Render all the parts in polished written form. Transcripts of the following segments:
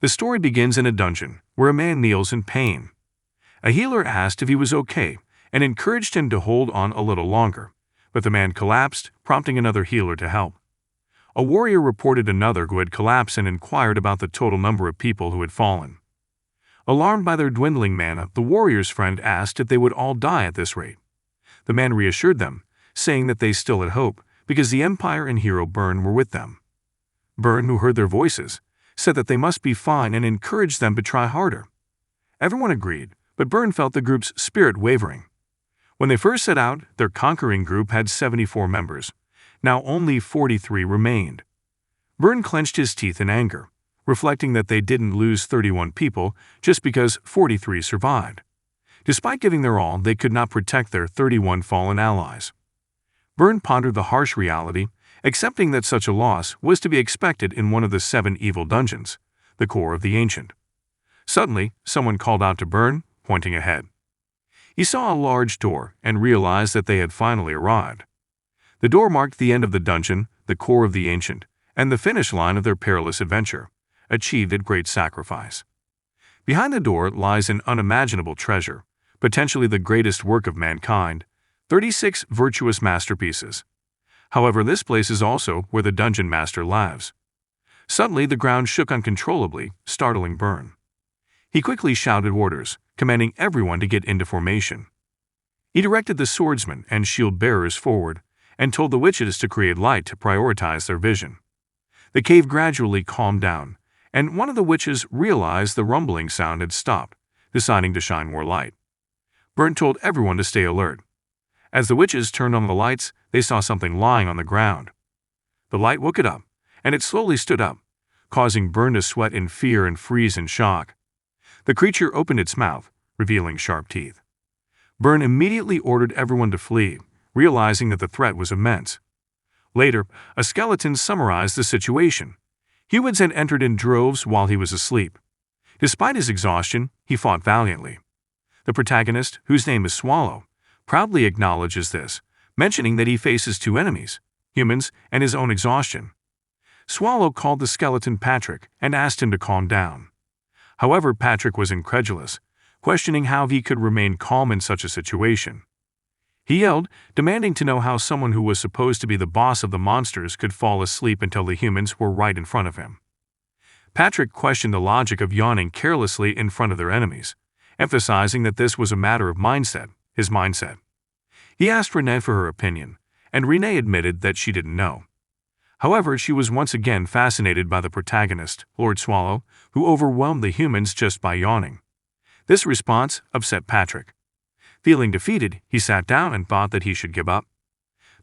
The story begins in a dungeon, where a man kneels in pain. A healer asked if he was okay and encouraged him to hold on a little longer, but the man collapsed, prompting another healer to help. A warrior reported another who had collapsed and inquired about the total number of people who had fallen. Alarmed by their dwindling mana, the warrior's friend asked if they would all die at this rate. The man reassured them, saying that they still had hope, because the Empire and hero Burn were with them. Burn, who heard their voices, said that they must be fine and encouraged them to try harder. Everyone agreed, but Burn felt the group's spirit wavering. When they first set out, their conquering group had 74 members. Now only 43 remained. Burn clenched his teeth in anger, reflecting that they didn't lose 31 people just because 43 survived. Despite giving their all, they could not protect their 31 fallen allies. Burn pondered the harsh reality, accepting that such a loss was to be expected in one of the 7 evil dungeons, the core of the Ancient. Suddenly, someone called out to Burn, pointing ahead. He saw a large door and realized that they had finally arrived. The door marked the end of the dungeon, the core of the Ancient, and the finish line of their perilous adventure, achieved at great sacrifice. Behind the door lies an unimaginable treasure, potentially the greatest work of mankind, 36 virtuous masterpieces. However, this place is also where the dungeon master lives. Suddenly, the ground shook uncontrollably, startling Burn. He quickly shouted orders, commanding everyone to get into formation. He directed the swordsmen and shield bearers forward, and told the witches to create light to prioritize their vision. The cave gradually calmed down, and one of the witches realized the rumbling sound had stopped, deciding to shine more light. Burn told everyone to stay alert. As the witches turned on the lights, they saw something lying on the ground. The light woke it up, and it slowly stood up, causing Burn to sweat in fear and freeze in shock. The creature opened its mouth, revealing sharp teeth. Burn immediately ordered everyone to flee, realizing that the threat was immense. Later, a skeleton summarized the situation. Humans had entered in droves while he was asleep. Despite his exhaustion, he fought valiantly. The protagonist, whose name is Swallow, proudly acknowledges this, mentioning that he faces 2 enemies, humans and his own exhaustion. Swallow called the skeleton Patrick and asked him to calm down. However, Patrick was incredulous, questioning how he could remain calm in such a situation. He yelled, demanding to know how someone who was supposed to be the boss of the monsters could fall asleep until the humans were right in front of him. Patrick questioned the logic of yawning carelessly in front of their enemies, emphasizing that this was a matter of mindset, his mindset. He asked Renee for her opinion, and Renee admitted that she didn't know. However, she was once again fascinated by the protagonist, Lord Swallow, who overwhelmed the humans just by yawning. This response upset Patrick. Feeling defeated, he sat down and thought that he should give up.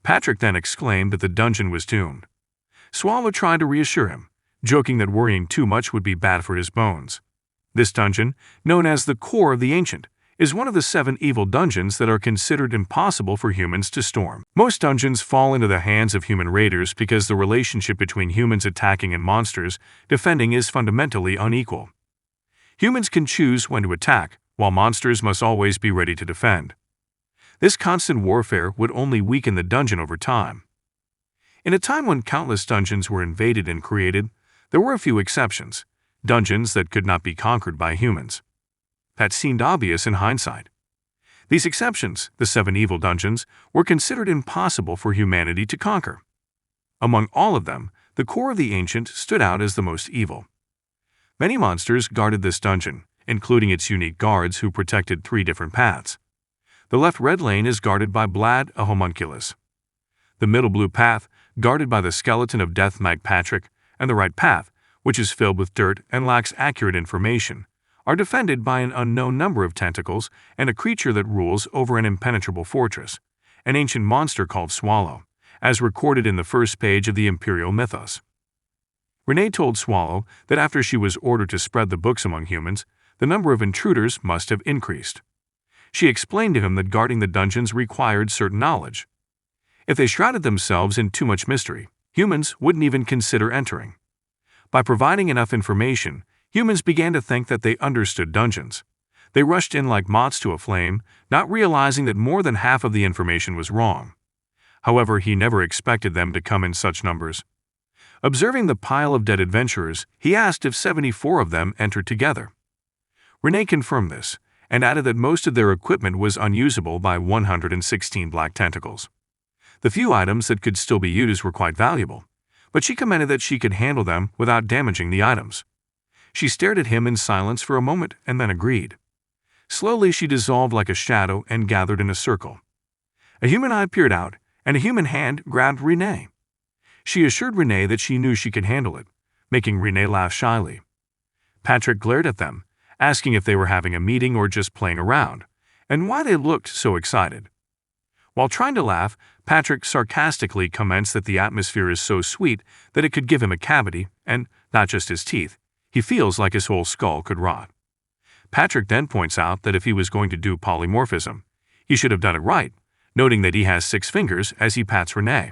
Patrick then exclaimed that the dungeon was doomed. Swallow tried to reassure him, joking that worrying too much would be bad for his bones. This dungeon, known as the core of the Ancient, is one of the 7 evil dungeons that are considered impossible for humans to storm. Most dungeons fall into the hands of human raiders because the relationship between humans attacking and monsters defending is fundamentally unequal. Humans can choose when to attack, while monsters must always be ready to defend. This constant warfare would only weaken the dungeon over time. In a time when countless dungeons were invaded and created, there were a few exceptions, dungeons that could not be conquered by humans. That seemed obvious in hindsight. These exceptions, the 7 evil dungeons, were considered impossible for humanity to conquer. Among all of them, the core of the Ancient stood out as the most evil. Many monsters guarded this dungeon, including its unique guards who protected 3 different paths. The left red lane is guarded by Blad, a homunculus. The middle blue path, guarded by the skeleton of Death Mag Patrick, and the right path, which is filled with dirt and lacks accurate information, are defended by an unknown number of tentacles and a creature that rules over an impenetrable fortress, an ancient monster called Swallow, as recorded in the first page of the Imperial mythos. Renee told Swallow that after she was ordered to spread the books among humans, the number of intruders must have increased. She explained to him that guarding the dungeons required certain knowledge. If they shrouded themselves in too much mystery, humans wouldn't even consider entering. By providing enough information, humans began to think that they understood dungeons. They rushed in like moths to a flame, not realizing that more than half of the information was wrong. However, he never expected them to come in such numbers. Observing the pile of dead adventurers, he asked if 74 of them entered together. Renee confirmed this, and added that most of their equipment was unusable by 116 black tentacles. The few items that could still be used were quite valuable, but she commented that she could handle them without damaging the items. She stared at him in silence for a moment and then agreed. Slowly she dissolved like a shadow and gathered in a circle. A human eye peered out, and a human hand grabbed Renee. She assured Renee that she knew she could handle it, making Renee laugh shyly. Patrick glared at them, asking if they were having a meeting or just playing around, and why they looked so excited. While trying to laugh, Patrick sarcastically comments that the atmosphere is so sweet that it could give him a cavity, and not just his teeth. He feels like his whole skull could rot. Patrick then points out that if he was going to do polymorphism, he should have done it right, noting that he has 6 fingers as he pats Renee.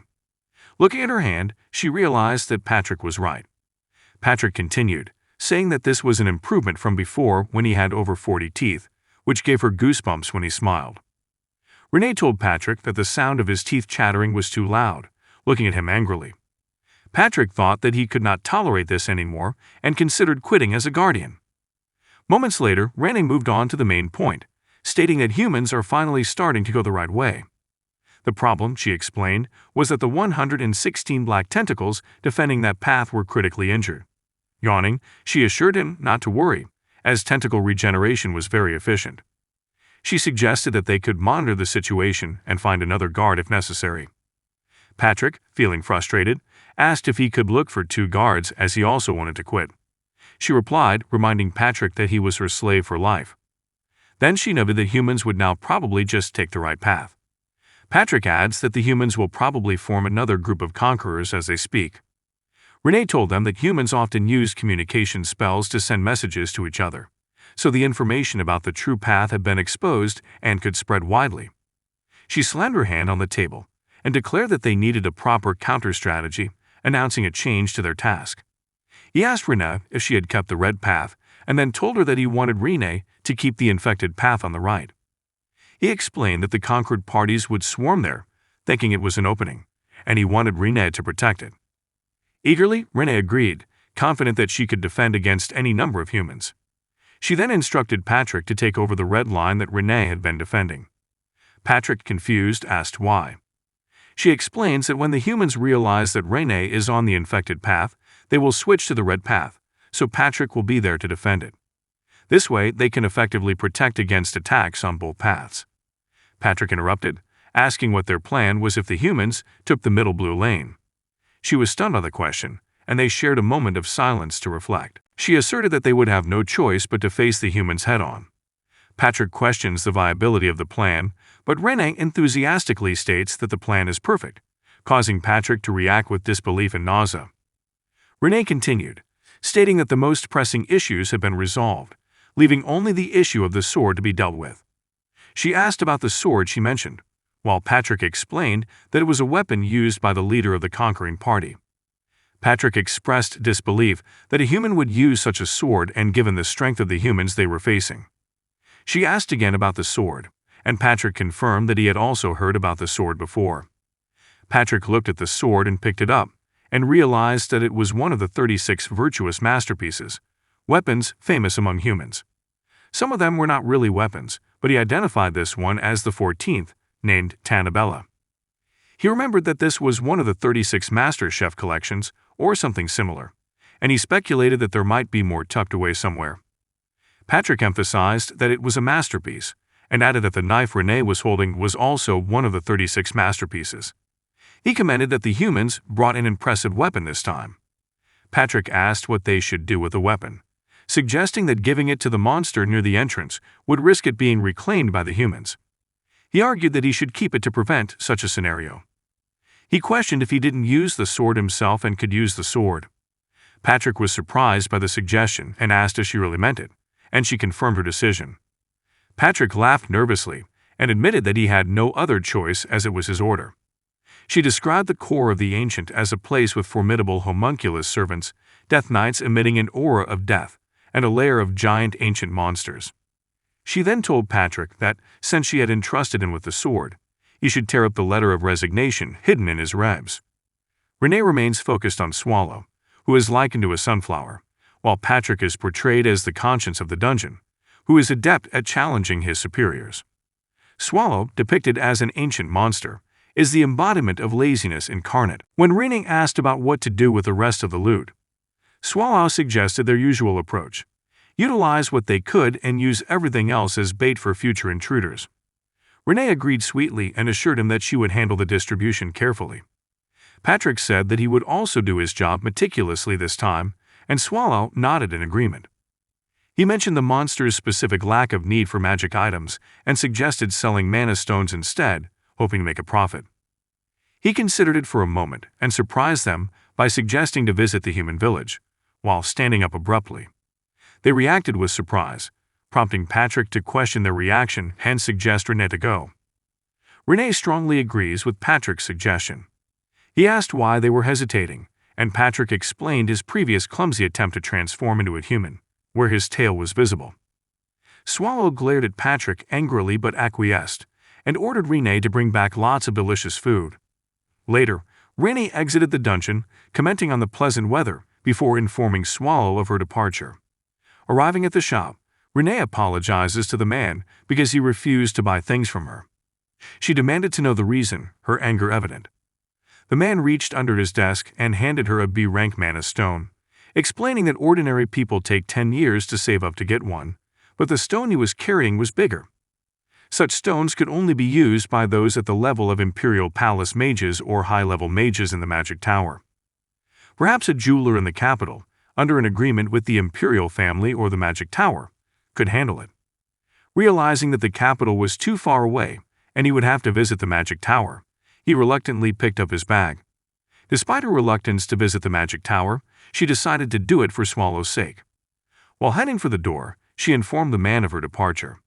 Looking at her hand, she realized that Patrick was right. Patrick continued, saying that this was an improvement from before when he had over 40 teeth, which gave her goosebumps when he smiled. Renee told Patrick that the sound of his teeth chattering was too loud, looking at him angrily. Patrick thought that he could not tolerate this anymore and considered quitting as a guardian. Moments later, Renee moved on to the main point, stating that humans are finally starting to go the right way. The problem, she explained, was that the 116 black tentacles defending that path were critically injured. Yawning, she assured him not to worry, as tentacle regeneration was very efficient. She suggested that they could monitor the situation and find another guard if necessary. Patrick, feeling frustrated, asked if he could look for 2 guards as he also wanted to quit. She replied, reminding Patrick that he was her slave for life. Then she noted that humans would now probably just take the right path. Patrick adds that the humans will probably form another group of conquerors as they speak. Renee told them that humans often use communication spells to send messages to each other, so the information about the true path had been exposed and could spread widely. She slammed her hand on the table and declared that they needed a proper counter-strategy, announcing a change to their task. He asked Renee if she had kept the red path and then told her that he wanted Renee to keep the infected path on the right. He explained that the conquered parties would swarm there, thinking it was an opening, and he wanted Renee to protect it. Eagerly, Renee agreed, confident that she could defend against any number of humans. She then instructed Patrick to take over the red line that Renee had been defending. Patrick, confused, asked why. She explains that when the humans realize that Renee is on the infected path, they will switch to the red path, so Patrick will be there to defend it. This way, they can effectively protect against attacks on both paths. Patrick interrupted, asking what their plan was if the humans took the middle blue lane. She was stunned by the question, and they shared a moment of silence to reflect. She asserted that they would have no choice but to face the humans head-on. Patrick questions the viability of the plan, but Renee enthusiastically states that the plan is perfect, causing Patrick to react with disbelief and nausea. Renee continued, stating that the most pressing issues have been resolved, leaving only the issue of the sword to be dealt with. She asked about the sword she mentioned, while Patrick explained that it was a weapon used by the leader of the conquering party. Patrick expressed disbelief that a human would use such a sword and given the strength of the humans they were facing. She asked again about the sword, and Patrick confirmed that he had also heard about the sword before. Patrick looked at the sword and picked it up, and realized that it was one of the 36 virtuous masterpieces, weapons famous among humans. Some of them were not really weapons, but he identified this one as the 14th, named Tanabella. He remembered that this was one of the 36 Master Chef collections, or something similar, and he speculated that there might be more tucked away somewhere. Patrick emphasized that it was a masterpiece, and added that the knife Renee was holding was also one of the 36 masterpieces. He commented that the humans brought an impressive weapon this time. Patrick asked what they should do with the weapon, suggesting that giving it to the monster near the entrance would risk it being reclaimed by the humans. He argued that he should keep it to prevent such a scenario. He questioned if he didn't use the sword himself and could use the sword. Patrick was surprised by the suggestion and asked if she really meant it, and she confirmed her decision. Patrick laughed nervously and admitted that he had no other choice as it was his order. She described the core of the Ancient as a place with formidable homunculus servants, death knights emitting an aura of death, and a lair of giant ancient monsters. She then told Patrick that, since she had entrusted him with the sword, he should tear up the letter of resignation hidden in his rebs. Renee remains focused on Swallow, who is likened to a sunflower, while Patrick is portrayed as the conscience of the dungeon, who is adept at challenging his superiors. Swallow, depicted as an ancient monster, is the embodiment of laziness incarnate. When Renee asked about what to do with the rest of the loot, Swallow suggested their usual approach: utilize what they could and use everything else as bait for future intruders. Renee agreed sweetly and assured him that she would handle the distribution carefully. Patrick said that he would also do his job meticulously this time, and Swallow nodded in agreement. He mentioned the monster's specific lack of need for magic items and suggested selling mana stones instead, hoping to make a profit. He considered it for a moment and surprised them by suggesting to visit the human village, while standing up abruptly. They reacted with surprise, prompting Patrick to question their reaction and suggest Renee to go. Renee strongly agrees with Patrick's suggestion. He asked why they were hesitating, and Patrick explained his previous clumsy attempt to transform into a human, where his tail was visible. Swallow glared at Patrick angrily but acquiesced, and ordered Renee to bring back lots of delicious food. Later, Renee exited the dungeon, commenting on the pleasant weather before informing Swallow of her departure. Arriving at the shop, Renee apologizes to the man because he refused to buy things from her. She demanded to know the reason, her anger evident. The man reached under his desk and handed her a B-rank mana stone, explaining that ordinary people take 10 years to save up to get one, but the stone he was carrying was bigger. Such stones could only be used by those at the level of Imperial Palace mages or high-level mages in the Magic Tower. Perhaps a jeweler in the capital, under an agreement with the Imperial family or the Magic Tower, could handle it. Realizing that the capital was too far away and he would have to visit the Magic Tower, he reluctantly picked up his bag. Despite her reluctance to visit the Magic Tower, she decided to do it for Swallow's sake. While heading for the door, she informed the man of her departure.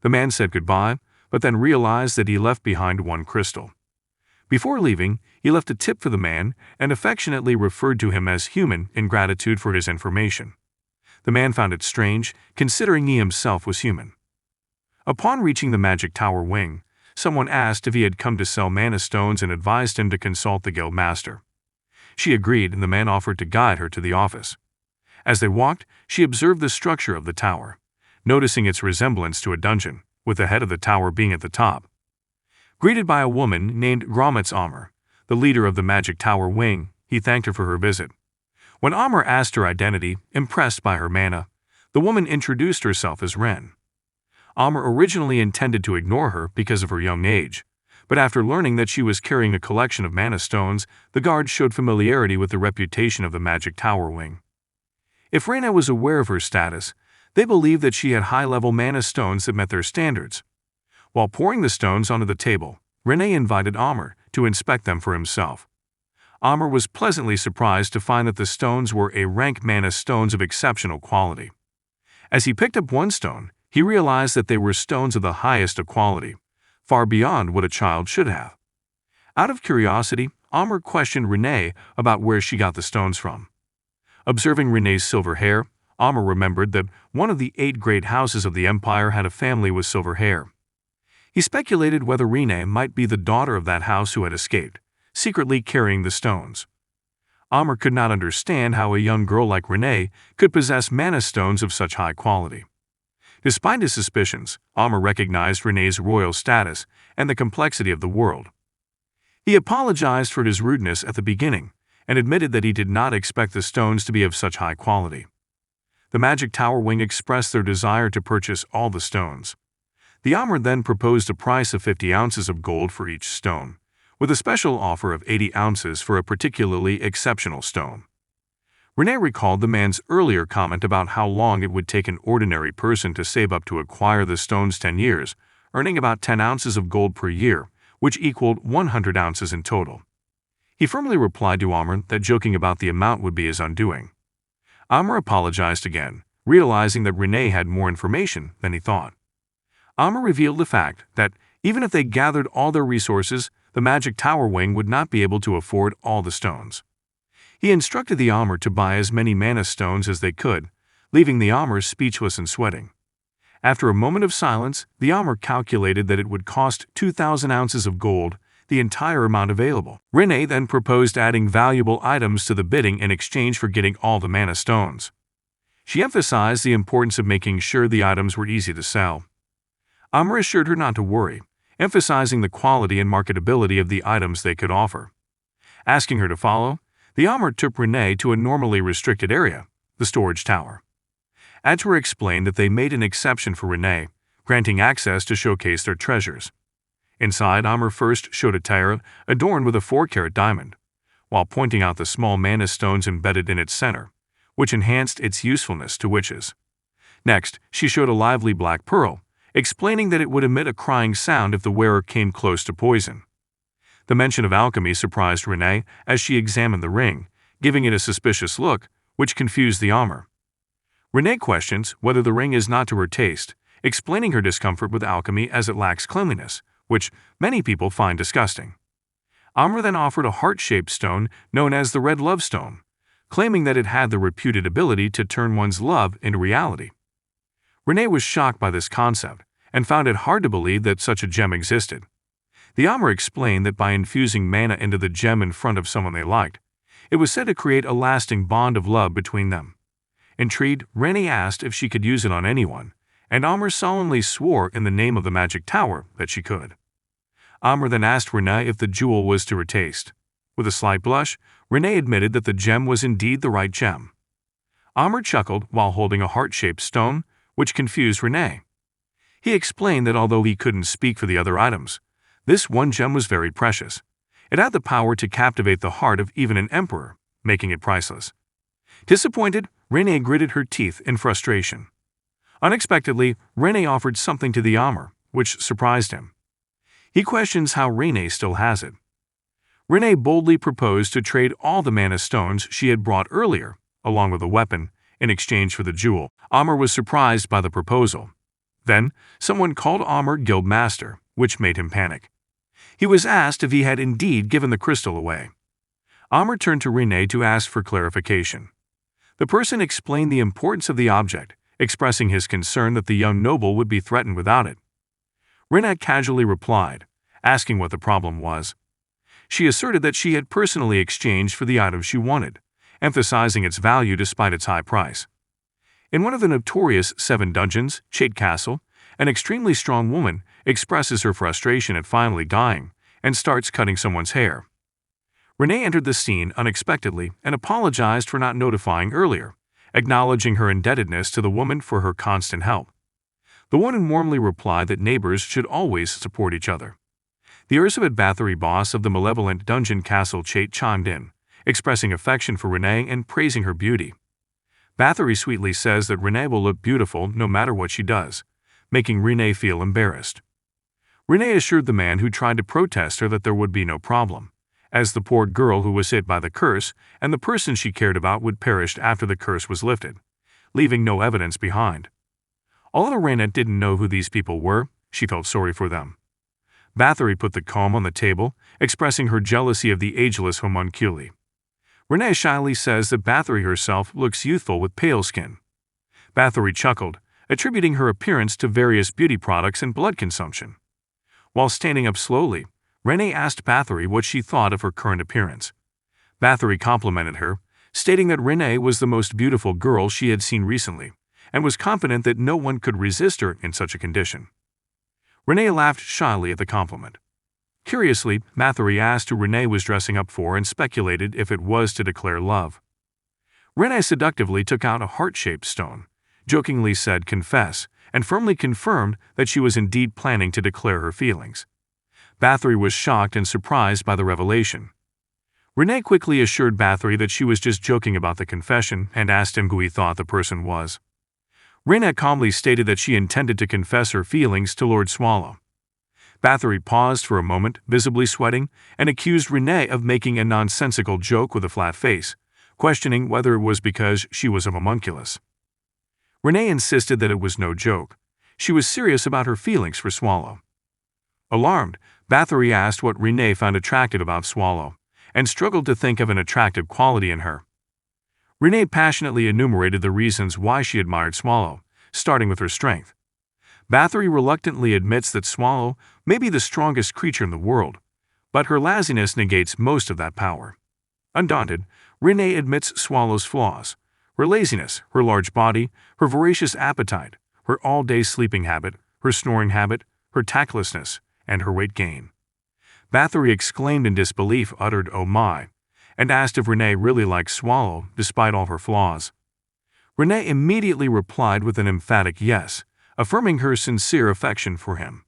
The man said goodbye, but then realized that he left behind one crystal. Before leaving, he left a tip for the man and affectionately referred to him as human in gratitude for his information. The man found it strange, considering he himself was human. Upon reaching the Magic Tower wing, someone asked if he had come to sell mana stones and advised him to consult the guild master. She agreed, and the man offered to guide her to the office. As they walked, she observed the structure of the tower, noticing its resemblance to a dungeon, with the head of the tower being at the top. Greeted by a woman named Gromitz Amr, the leader of the Magic Tower wing, he thanked her for her visit. When Amr asked her identity, impressed by her mana, the woman introduced herself as Ren. Amr originally intended to ignore her because of her young age, but after learning that she was carrying a collection of mana stones, the guard showed familiarity with the reputation of the Magic Tower wing. If Renee was aware of her status, they believed that she had high-level mana stones that met their standards. While pouring the stones onto the table, Renee invited Amr to inspect them for himself. Amr was pleasantly surprised to find that the stones were A-rank mana stones of exceptional quality. As he picked up one stone, he realized that they were stones of the highest of quality, far beyond what a child should have. Out of curiosity, Amr questioned Renee about where she got the stones from. Observing Renee's silver hair, Amr remembered that one of the 8 great houses of the empire had a family with silver hair. He speculated whether Renee might be the daughter of that house who had escaped, secretly carrying the stones. Amr could not understand how a young girl like Renee could possess mana stones of such high quality. Despite his suspicions, Amr recognized Renee's royal status and the complexity of the world. He apologized for his rudeness at the beginning and admitted that he did not expect the stones to be of such high quality. The Magic Tower wing expressed their desire to purchase all the stones. The Amr then proposed a price of 50 ounces of gold for each stone, with a special offer of 80 ounces for a particularly exceptional stone. Renee recalled the man's earlier comment about how long it would take an ordinary person to save up to acquire the stones 10 years, earning about 10 ounces of gold per year, which equaled 100 ounces in total. He firmly replied to Amr that joking about the amount would be his undoing. Amr apologized again, realizing that Renee had more information than he thought. Amr revealed the fact that, even if they gathered all their resources, the Magic Tower wing would not be able to afford all the stones. He instructed the Amr to buy as many mana stones as they could, leaving the Amr speechless and sweating. After a moment of silence, the Amr calculated that it would cost 2,000 ounces of gold, the entire amount available. Renee then proposed adding valuable items to the bidding in exchange for getting all the mana stones. She emphasized the importance of making sure the items were easy to sell. Amr assured her not to worry, emphasizing the quality and marketability of the items they could offer. Asking her to follow, the Amr took Renee to a normally restricted area, the storage tower. Ajwa explained that they made an exception for Renee, granting access to showcase their treasures. Inside, Amr first showed a tiara adorned with a 4-carat diamond, while pointing out the small mana stones embedded in its center, which enhanced its usefulness to witches. Next, she showed a lively black pearl, explaining that it would emit a crying sound if the wearer came close to poison. The mention of alchemy surprised Renee as she examined the ring, giving it a suspicious look, which confused the Amr. Renee questions whether the ring is not to her taste, explaining her discomfort with alchemy as it lacks cleanliness, which many people find disgusting. Amr then offered a heart-shaped stone known as the Red Love Stone, claiming that it had the reputed ability to turn one's love into reality. Renee was shocked by this concept and found it hard to believe that such a gem existed. The Amr explained that by infusing mana into the gem in front of someone they liked, it was said to create a lasting bond of love between them. Intrigued, Renee asked if she could use it on anyone, and Amr solemnly swore in the name of the magic tower that she could. Amr then asked Renee if the jewel was to her taste. With a slight blush, Renee admitted that the gem was indeed the right gem. Amr chuckled while holding a heart-shaped stone, which confused Renee. He explained that although he couldn't speak for the other items, this one gem was very precious. It had the power to captivate the heart of even an emperor, making it priceless. Disappointed, Renee gritted her teeth in frustration. Unexpectedly, Renee offered something to the Amr, which surprised him. He questions how Renee still has it. Renee boldly proposed to trade all the mana stones she had brought earlier, along with a weapon, in exchange for the jewel. Amr was surprised by the proposal. Then, someone called Amr Guild Master, which made him panic. He was asked if he had indeed given the crystal away. Amr turned to Renee to ask for clarification. The person explained the importance of the object, expressing his concern that the young noble would be threatened without it. Renee casually replied, asking what the problem was. She asserted that she had personally exchanged for the item she wanted, emphasizing its value despite its high price. In one of the notorious 7 dungeons, Chait Castle, an extremely strong woman expresses her frustration at finally dying and starts cutting someone's hair. Renee entered the scene unexpectedly and apologized for not notifying earlier, acknowledging her indebtedness to the woman for her constant help. The woman warmly replied that neighbors should always support each other. The Ursabet Bathory boss of the malevolent dungeon castle Chait chimed in, expressing affection for Renee and praising her beauty. Bathory sweetly says that Renee will look beautiful no matter what she does, making Renee feel embarrassed. Renee assured the man who tried to protest her that there would be no problem, as the poor girl who was hit by the curse and the person she cared about would perish after the curse was lifted, leaving no evidence behind. Although Renee didn't know who these people were, she felt sorry for them. Bathory put the comb on the table, expressing her jealousy of the ageless homunculi. Renee shyly says that Bathory herself looks youthful with pale skin. Bathory chuckled, attributing her appearance to various beauty products and blood consumption. While standing up slowly, Renee asked Bathory what she thought of her current appearance. Bathory complimented her, stating that Renee was the most beautiful girl she had seen recently, and was confident that no one could resist her in such a condition. Renee laughed shyly at the compliment. Curiously, Bathory asked who Renee was dressing up for and speculated if it was to declare love. Renee seductively took out a heart-shaped stone, jokingly said confess, and firmly confirmed that she was indeed planning to declare her feelings. Bathory was shocked and surprised by the revelation. Renee quickly assured Bathory that she was just joking about the confession and asked him who he thought the person was. Renee calmly stated that she intended to confess her feelings to Lord Swallow. Bathory paused for a moment, visibly sweating, and accused Renee of making a nonsensical joke with a flat face, questioning whether it was because she was a homunculus. Renee insisted that it was no joke. She was serious about her feelings for Swallow. Alarmed, Bathory asked what Renee found attractive about Swallow, and struggled to think of an attractive quality in her. Renee passionately enumerated the reasons why she admired Swallow, starting with her strength. Bathory reluctantly admits that Swallow may be the strongest creature in the world, but her laziness negates most of that power. Undaunted, Renee admits Swallow's flaws: her laziness, her large body, her voracious appetite, her all-day sleeping habit, her snoring habit, her tactlessness, and her weight gain. Bathory exclaimed in disbelief, uttered "Oh my," and asked if Renee really liked Swallow despite all her flaws. Renee immediately replied with an emphatic yes, affirming her sincere affection for him.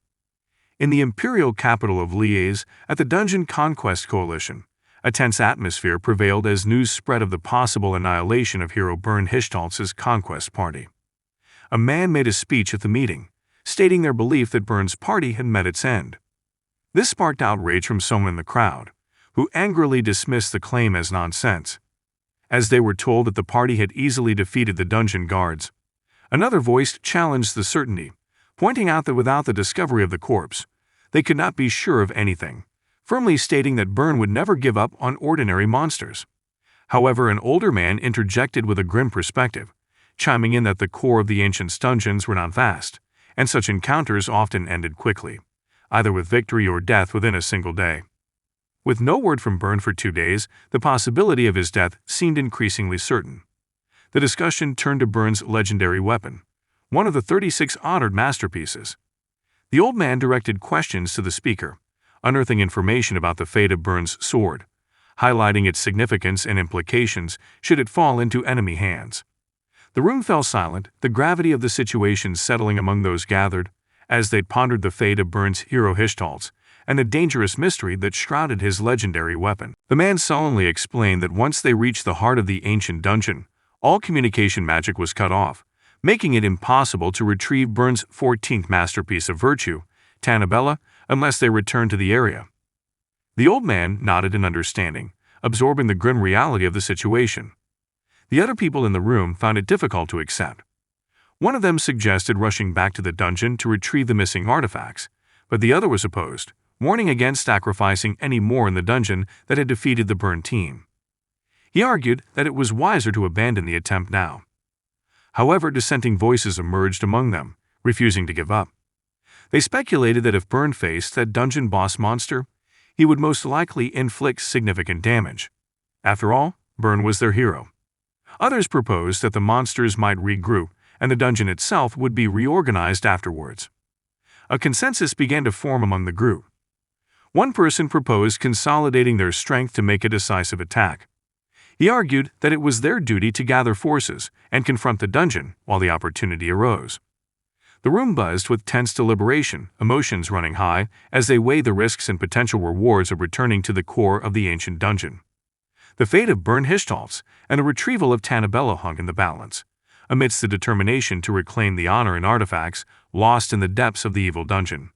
In the imperial capital of Liaz, at the Dungeon Conquest Coalition, a tense atmosphere prevailed as news spread of the possible annihilation of hero Burn Hishtaltz's conquest party. A man made a speech at the meeting, stating their belief that Burn's party had met its end. This sparked outrage from someone in the crowd, who angrily dismissed the claim as nonsense, as they were told that the party had easily defeated the dungeon guards. Another voice challenged the certainty, pointing out that without the discovery of the corpse, they could not be sure of anything, firmly stating that Burn would never give up on ordinary monsters. However, an older man interjected with a grim perspective, chiming in that the core of the ancient dungeons were not vast, and such encounters often ended quickly, either with victory or death within a single day. With no word from Burn for 2 days, the possibility of his death seemed increasingly certain. The discussion turned to Burn's legendary weapon, one of the 36 honored masterpieces. The old man directed questions to the speaker, unearthing information about the fate of Burn's sword, highlighting its significance and implications should it fall into enemy hands. The room fell silent, the gravity of the situation settling among those gathered, as they pondered the fate of Burn's hero Hishtaltz and the dangerous mystery that shrouded his legendary weapon. The man sullenly explained that once they reached the heart of the ancient dungeon, all communication magic was cut off, making it impossible to retrieve Burn's 14th masterpiece of virtue, Tannabella, unless they returned to the area. The old man nodded in understanding, absorbing the grim reality of the situation. The other people in the room found it difficult to accept. One of them suggested rushing back to the dungeon to retrieve the missing artifacts, but the other was opposed, warning against sacrificing any more in the dungeon that had defeated the Burn team. He argued that it was wiser to abandon the attempt now. However, dissenting voices emerged among them, refusing to give up. They speculated that if Burn faced that dungeon boss monster, he would most likely inflict significant damage. After all, Burn was their hero. Others proposed that the monsters might regroup and the dungeon itself would be reorganized afterwards. A consensus began to form among the group. One person proposed consolidating their strength to make a decisive attack. He argued that it was their duty to gather forces and confront the dungeon while the opportunity arose. The room buzzed with tense deliberation, emotions running high as they weighed the risks and potential rewards of returning to the core of the ancient dungeon. The fate of Burn Hishtaltz and the retrieval of Tannabella hung in the balance, amidst the determination to reclaim the honor and artifacts lost in the depths of the evil dungeon.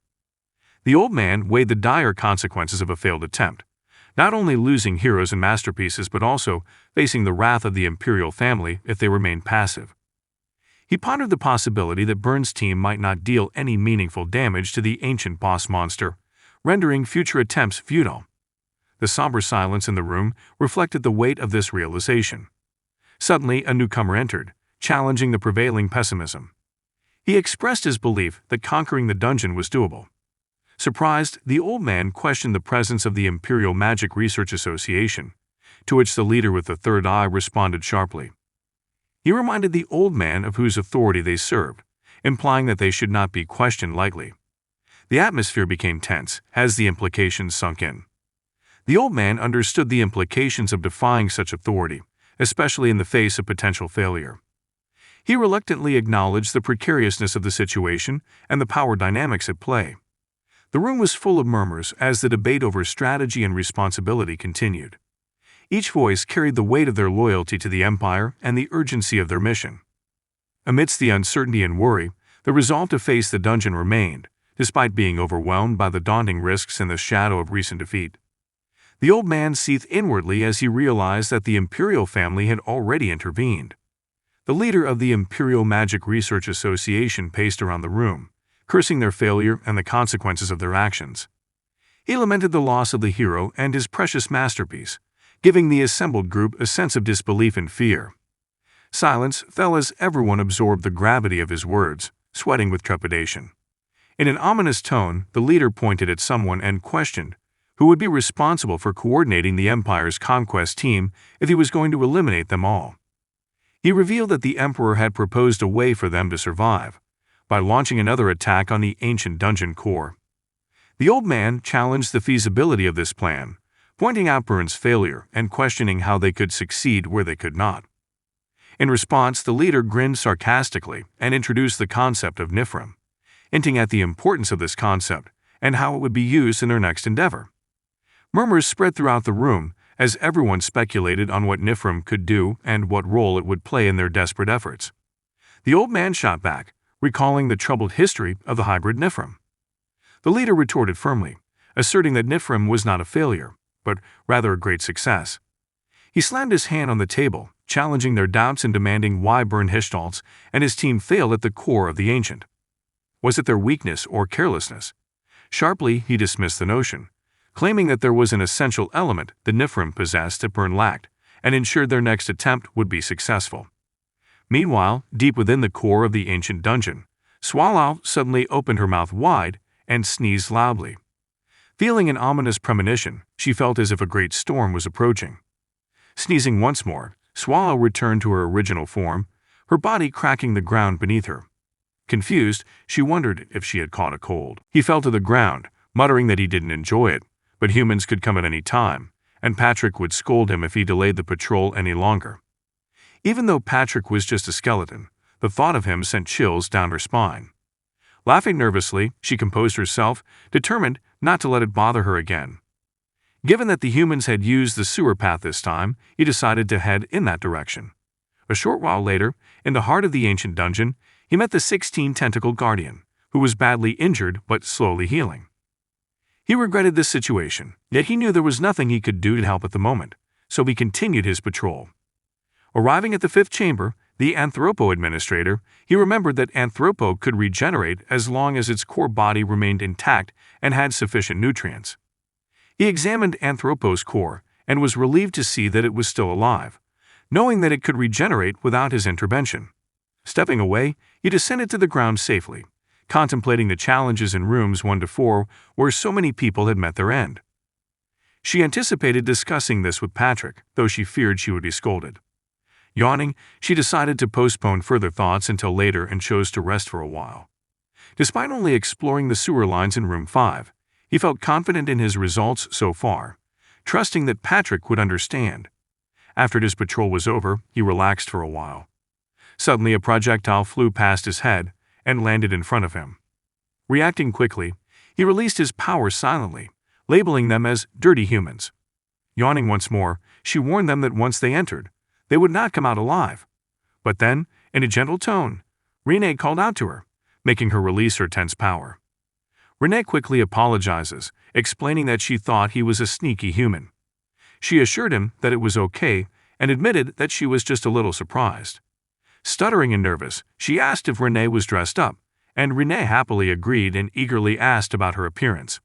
The old man weighed the dire consequences of a failed attempt, not only losing heroes and masterpieces but also facing the wrath of the imperial family if they remained passive. He pondered the possibility that Burn's team might not deal any meaningful damage to the ancient boss monster, rendering future attempts futile. The somber silence in the room reflected the weight of this realization. Suddenly, a newcomer entered, challenging the prevailing pessimism. He expressed his belief that conquering the dungeon was doable. Surprised, the old man questioned the presence of the Imperial Magic Research Association, to which the leader with the third eye responded sharply. He reminded the old man of whose authority they served, implying that they should not be questioned lightly. The atmosphere became tense as the implications sunk in. The old man understood the implications of defying such authority, especially in the face of potential failure. He reluctantly acknowledged the precariousness of the situation and the power dynamics at play. The room was full of murmurs as the debate over strategy and responsibility continued. Each voice carried the weight of their loyalty to the Empire and the urgency of their mission. Amidst the uncertainty and worry, the resolve to face the dungeon remained, despite being overwhelmed by the daunting risks and the shadow of recent defeat. The old man seethed inwardly as he realized that the Imperial family had already intervened. The leader of the Imperial Magic Research Association paced around the room, cursing their failure and the consequences of their actions. He lamented the loss of the hero and his precious masterpiece, giving the assembled group a sense of disbelief and fear. Silence fell as everyone absorbed the gravity of his words, sweating with trepidation. In an ominous tone, the leader pointed at someone and questioned, who would be responsible for coordinating the Empire's conquest team if he was going to eliminate them all. He revealed that the Emperor had proposed a way for them to survive, by launching another attack on the ancient dungeon core. The old man challenged the feasibility of this plan, pointing out Burn's failure and questioning how they could succeed where they could not. In response, the leader grinned sarcastically and introduced the concept of Nifrim, hinting at the importance of this concept and how it would be used in their next endeavor. Murmurs spread throughout the room as everyone speculated on what Nifrim could do and what role it would play in their desperate efforts. The old man shot back, recalling the troubled history of the hybrid Nifrim. The leader retorted firmly, asserting that Nifrim was not a failure, but rather a great success. He slammed his hand on the table, challenging their doubts and demanding why Bern Hichtolz and his team failed at the core of the Ancient. Was it their weakness or carelessness? Sharply, he dismissed the notion, claiming that there was an essential element the Nifrim possessed that Bern lacked, and ensured their next attempt would be successful. Meanwhile, deep within the core of the ancient dungeon, Swallow suddenly opened her mouth wide and sneezed loudly. Feeling an ominous premonition, she felt as if a great storm was approaching. Sneezing once more, Swallow returned to her original form, her body cracking the ground beneath her. Confused, she wondered if she had caught a cold. He fell to the ground, muttering that he didn't enjoy it, but humans could come at any time, and Patrick would scold him if he delayed the patrol any longer. Even though Patrick was just a skeleton, the thought of him sent chills down her spine. Laughing nervously, she composed herself, determined not to let it bother her again. Given that the humans had used the sewer path this time, he decided to head in that direction. A short while later, in the heart of the ancient dungeon, he met the 16-tentacle guardian, who was badly injured but slowly healing. He regretted this situation, yet he knew there was nothing he could do to help at the moment, so he continued his patrol. Arriving at the fifth chamber, the Anthropo administrator, he remembered that Anthropo could regenerate as long as its core body remained intact and had sufficient nutrients. He examined Anthropo's core and was relieved to see that it was still alive, knowing that it could regenerate without his intervention. Stepping away, he descended to the ground safely, contemplating the challenges in rooms 1 to 4 where so many people had met their end. She anticipated discussing this with Patrick, though she feared she would be scolded. Yawning, she decided to postpone further thoughts until later and chose to rest for a while. Despite only exploring the sewer lines in room 5, he felt confident in his results so far, trusting that Patrick would understand. After his patrol was over, he relaxed for a while. Suddenly, a projectile flew past his head and landed in front of him. Reacting quickly, he released his powers silently, labeling them as dirty humans. Yawning once more, she warned them that once they entered, they would not come out alive. But then, in a gentle tone, Renee called out to her, making her release her tense power. Renee quickly apologizes, explaining that she thought he was a sneaky human. She assured him that it was okay and admitted that she was just a little surprised. Stuttering and nervous, she asked if Renee was dressed up, and Renee happily agreed and eagerly asked about her appearance.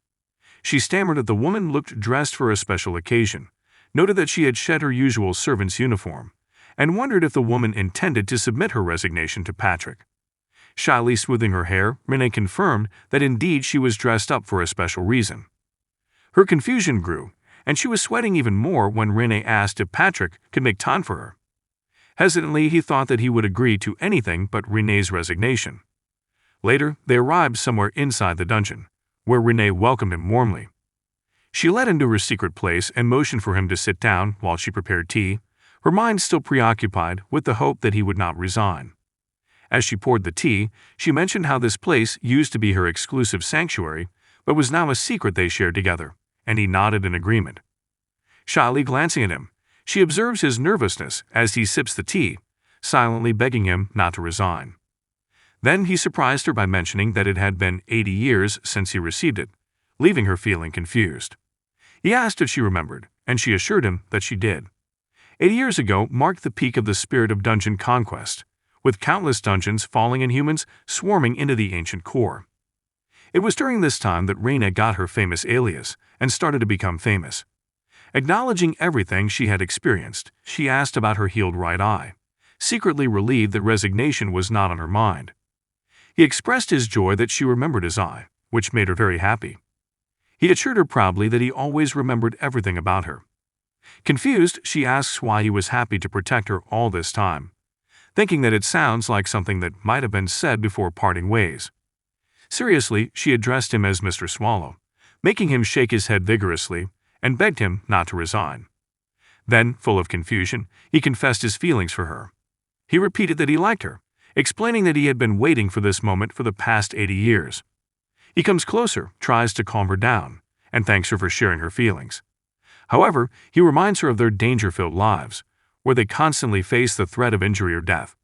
She stammered that the woman looked dressed for a special occasion, noted that she had shed her usual servant's uniform, and wondered if the woman intended to submit her resignation to Patrick. Shyly smoothing her hair, Renee confirmed that indeed she was dressed up for a special reason. Her confusion grew, and she was sweating even more when Renee asked if Patrick could make time for her. Hesitantly, he thought that he would agree to anything but Renee's resignation. Later, they arrived somewhere inside the dungeon, where Renee welcomed him warmly. She led him to her secret place and motioned for him to sit down while she prepared tea, her mind still preoccupied with the hope that he would not resign. As she poured the tea, she mentioned how this place used to be her exclusive sanctuary, but was now a secret they shared together, and he nodded in agreement. Shyly glancing at him, she observes his nervousness as he sips the tea, silently begging him not to resign. Then he surprised her by mentioning that it had been 80 years since he received it, leaving her feeling confused. He asked if she remembered, and she assured him that she did. 80 years ago marked the peak of the spirit of dungeon conquest, with countless dungeons falling and humans swarming into the ancient core. It was during this time that Renee got her famous alias and started to become famous. Acknowledging everything she had experienced, she asked about her healed right eye, secretly relieved that resignation was not on her mind. He expressed his joy that she remembered his eye, which made her very happy. He assured her proudly that he always remembered everything about her. Confused, she asks why he was happy to protect her all this time, thinking that it sounds like something that might have been said before parting ways. Seriously, she addressed him as Mr. Swallow, making him shake his head vigorously, and begged him not to resign. Then, full of confusion, he confessed his feelings for her. He repeated that he liked her, explaining that he had been waiting for this moment for the past 80 years. He comes closer, tries to calm her down, and thanks her for sharing her feelings. However, he reminds her of their danger-filled lives, where they constantly face the threat of injury or death.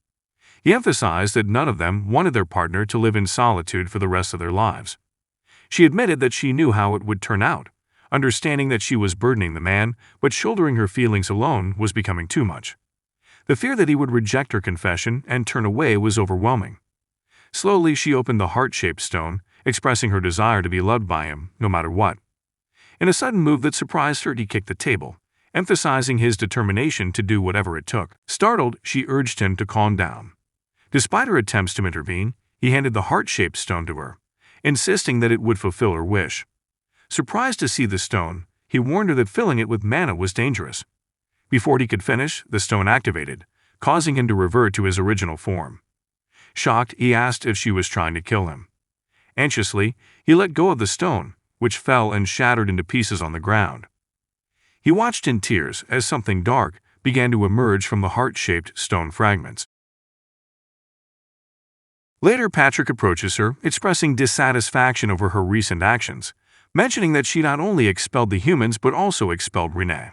He emphasized that none of them wanted their partner to live in solitude for the rest of their lives. She admitted that she knew how it would turn out, understanding that she was burdening the man, but shouldering her feelings alone was becoming too much. The fear that he would reject her confession and turn away was overwhelming. Slowly, she opened the heart-shaped stone, expressing her desire to be loved by him, no matter what. In a sudden move that surprised her, he kicked the table, emphasizing his determination to do whatever it took. Startled, she urged him to calm down. Despite her attempts to intervene, he handed the heart-shaped stone to her, insisting that it would fulfill her wish. Surprised to see the stone, he warned her that filling it with mana was dangerous. Before he could finish, the stone activated, causing him to revert to his original form. Shocked, he asked if she was trying to kill him. Anxiously, he let go of the stone, which fell and shattered into pieces on the ground. He watched in tears as something dark began to emerge from the heart-shaped stone fragments. Later, Patrick approaches her, expressing dissatisfaction over her recent actions, mentioning that she not only expelled the humans but also expelled Renee.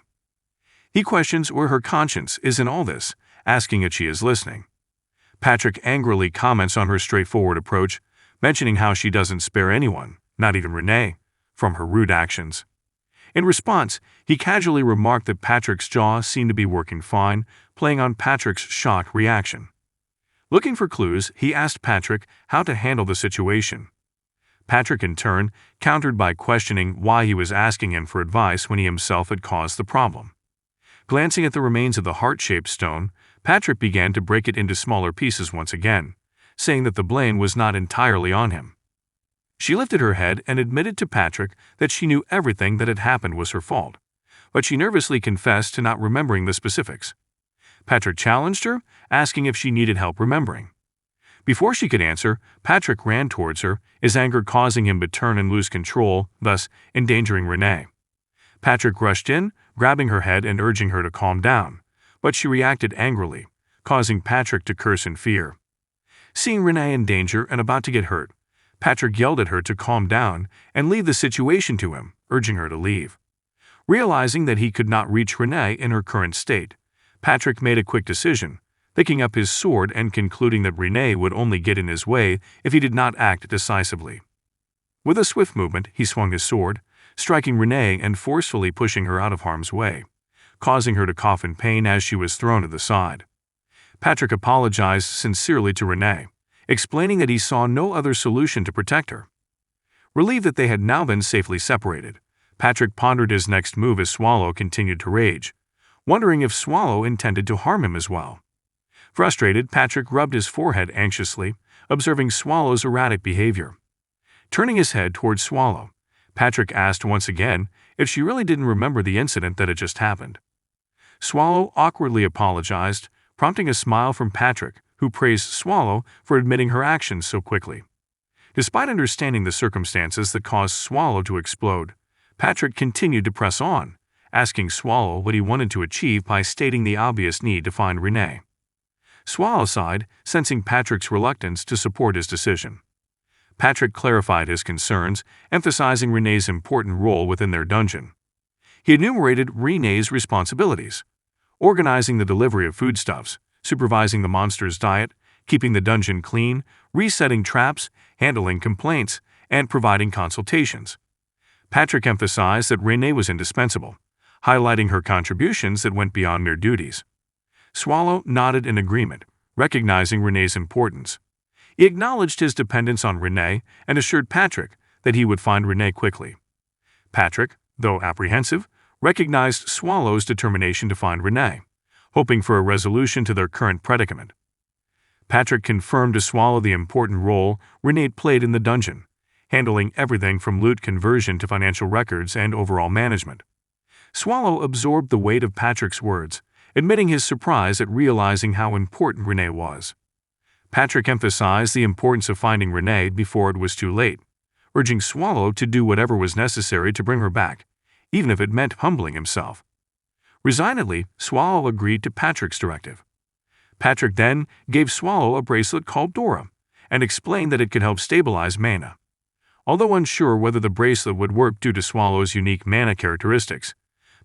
He questions where her conscience is in all this, asking if she is listening. Patrick angrily comments on her straightforward approach, mentioning how she doesn't spare anyone, not even Renee, from her rude actions. In response, he casually remarked that Patrick's jaw seemed to be working fine, playing on Patrick's shocked reaction. Looking for clues, he asked Patrick how to handle the situation. Patrick, in turn, countered by questioning why he was asking him for advice when he himself had caused the problem. Glancing at the remains of the heart-shaped stone, Patrick began to break it into smaller pieces once again, saying that the blame was not entirely on him. She lifted her head and admitted to Patrick that she knew everything that had happened was her fault, but she nervously confessed to not remembering the specifics. Patrick challenged her, asking if she needed help remembering. Before she could answer, Patrick ran towards her, his anger causing him to turn and lose control, thus endangering Renee. Patrick rushed in, grabbing her head and urging her to calm down, but she reacted angrily, causing Patrick to curse in fear. Seeing Renee in danger and about to get hurt, Patrick yelled at her to calm down and leave the situation to him, urging her to leave. Realizing that he could not reach Renee in her current state, Patrick made a quick decision, picking up his sword and concluding that Renee would only get in his way if he did not act decisively. With a swift movement, he swung his sword, striking Renee and forcefully pushing her out of harm's way, causing her to cough in pain as she was thrown to the side. Patrick apologized sincerely to Renee, explaining that he saw no other solution to protect her. Relieved that they had now been safely separated, Patrick pondered his next move as Swallow continued to rage, wondering if Swallow intended to harm him as well. Frustrated, Patrick rubbed his forehead anxiously, observing Swallow's erratic behavior. Turning his head towards Swallow, Patrick asked once again if she really didn't remember the incident that had just happened. Swallow awkwardly apologized, prompting a smile from Patrick, who praised Swallow for admitting her actions so quickly. Despite understanding the circumstances that caused Swallow to explode, Patrick continued to press on, asking Swallow what he wanted to achieve by stating the obvious need to find Renee. Swallow sighed, sensing Patrick's reluctance to support his decision. Patrick clarified his concerns, emphasizing Renee's important role within their dungeon. He enumerated Renee's responsibilities: organizing the delivery of foodstuffs, supervising the monster's diet, keeping the dungeon clean, resetting traps, handling complaints, and providing consultations. Patrick emphasized that Renee was indispensable, highlighting her contributions that went beyond mere duties. Swallow nodded in agreement, recognizing Renee's importance. He acknowledged his dependence on Renee and assured Patrick that he would find Renee quickly. Patrick, though apprehensive, recognized Swallow's determination to find Renee, hoping for a resolution to their current predicament. Patrick confirmed to Swallow the important role Renee played in the dungeon, handling everything from loot conversion to financial records and overall management. Swallow absorbed the weight of Patrick's words, admitting his surprise at realizing how important Renee was. Patrick emphasized the importance of finding Renee before it was too late, urging Swallow to do whatever was necessary to bring her back, even if it meant humbling himself. Resignedly, Swallow agreed to Patrick's directive. Patrick then gave Swallow a bracelet called Dora, and explained that it could help stabilize mana. Although unsure whether the bracelet would work due to Swallow's unique mana characteristics,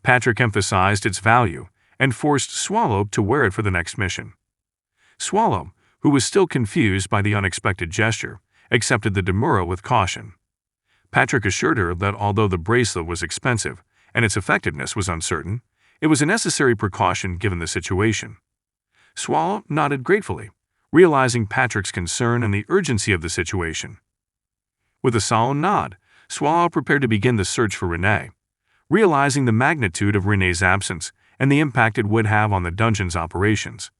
Patrick emphasized its value and forced Swallow to wear it for the next mission. Swallow, who was still confused by the unexpected gesture, accepted the demurrer with caution. Patrick assured her that although the bracelet was expensive and its effectiveness was uncertain, it was a necessary precaution given the situation. Swallow nodded gratefully, realizing Patrick's concern and the urgency of the situation. With a solemn nod, Swallow prepared to begin the search for Renee, realizing the magnitude of Renee's absence and the impact it would have on the dungeon's operations.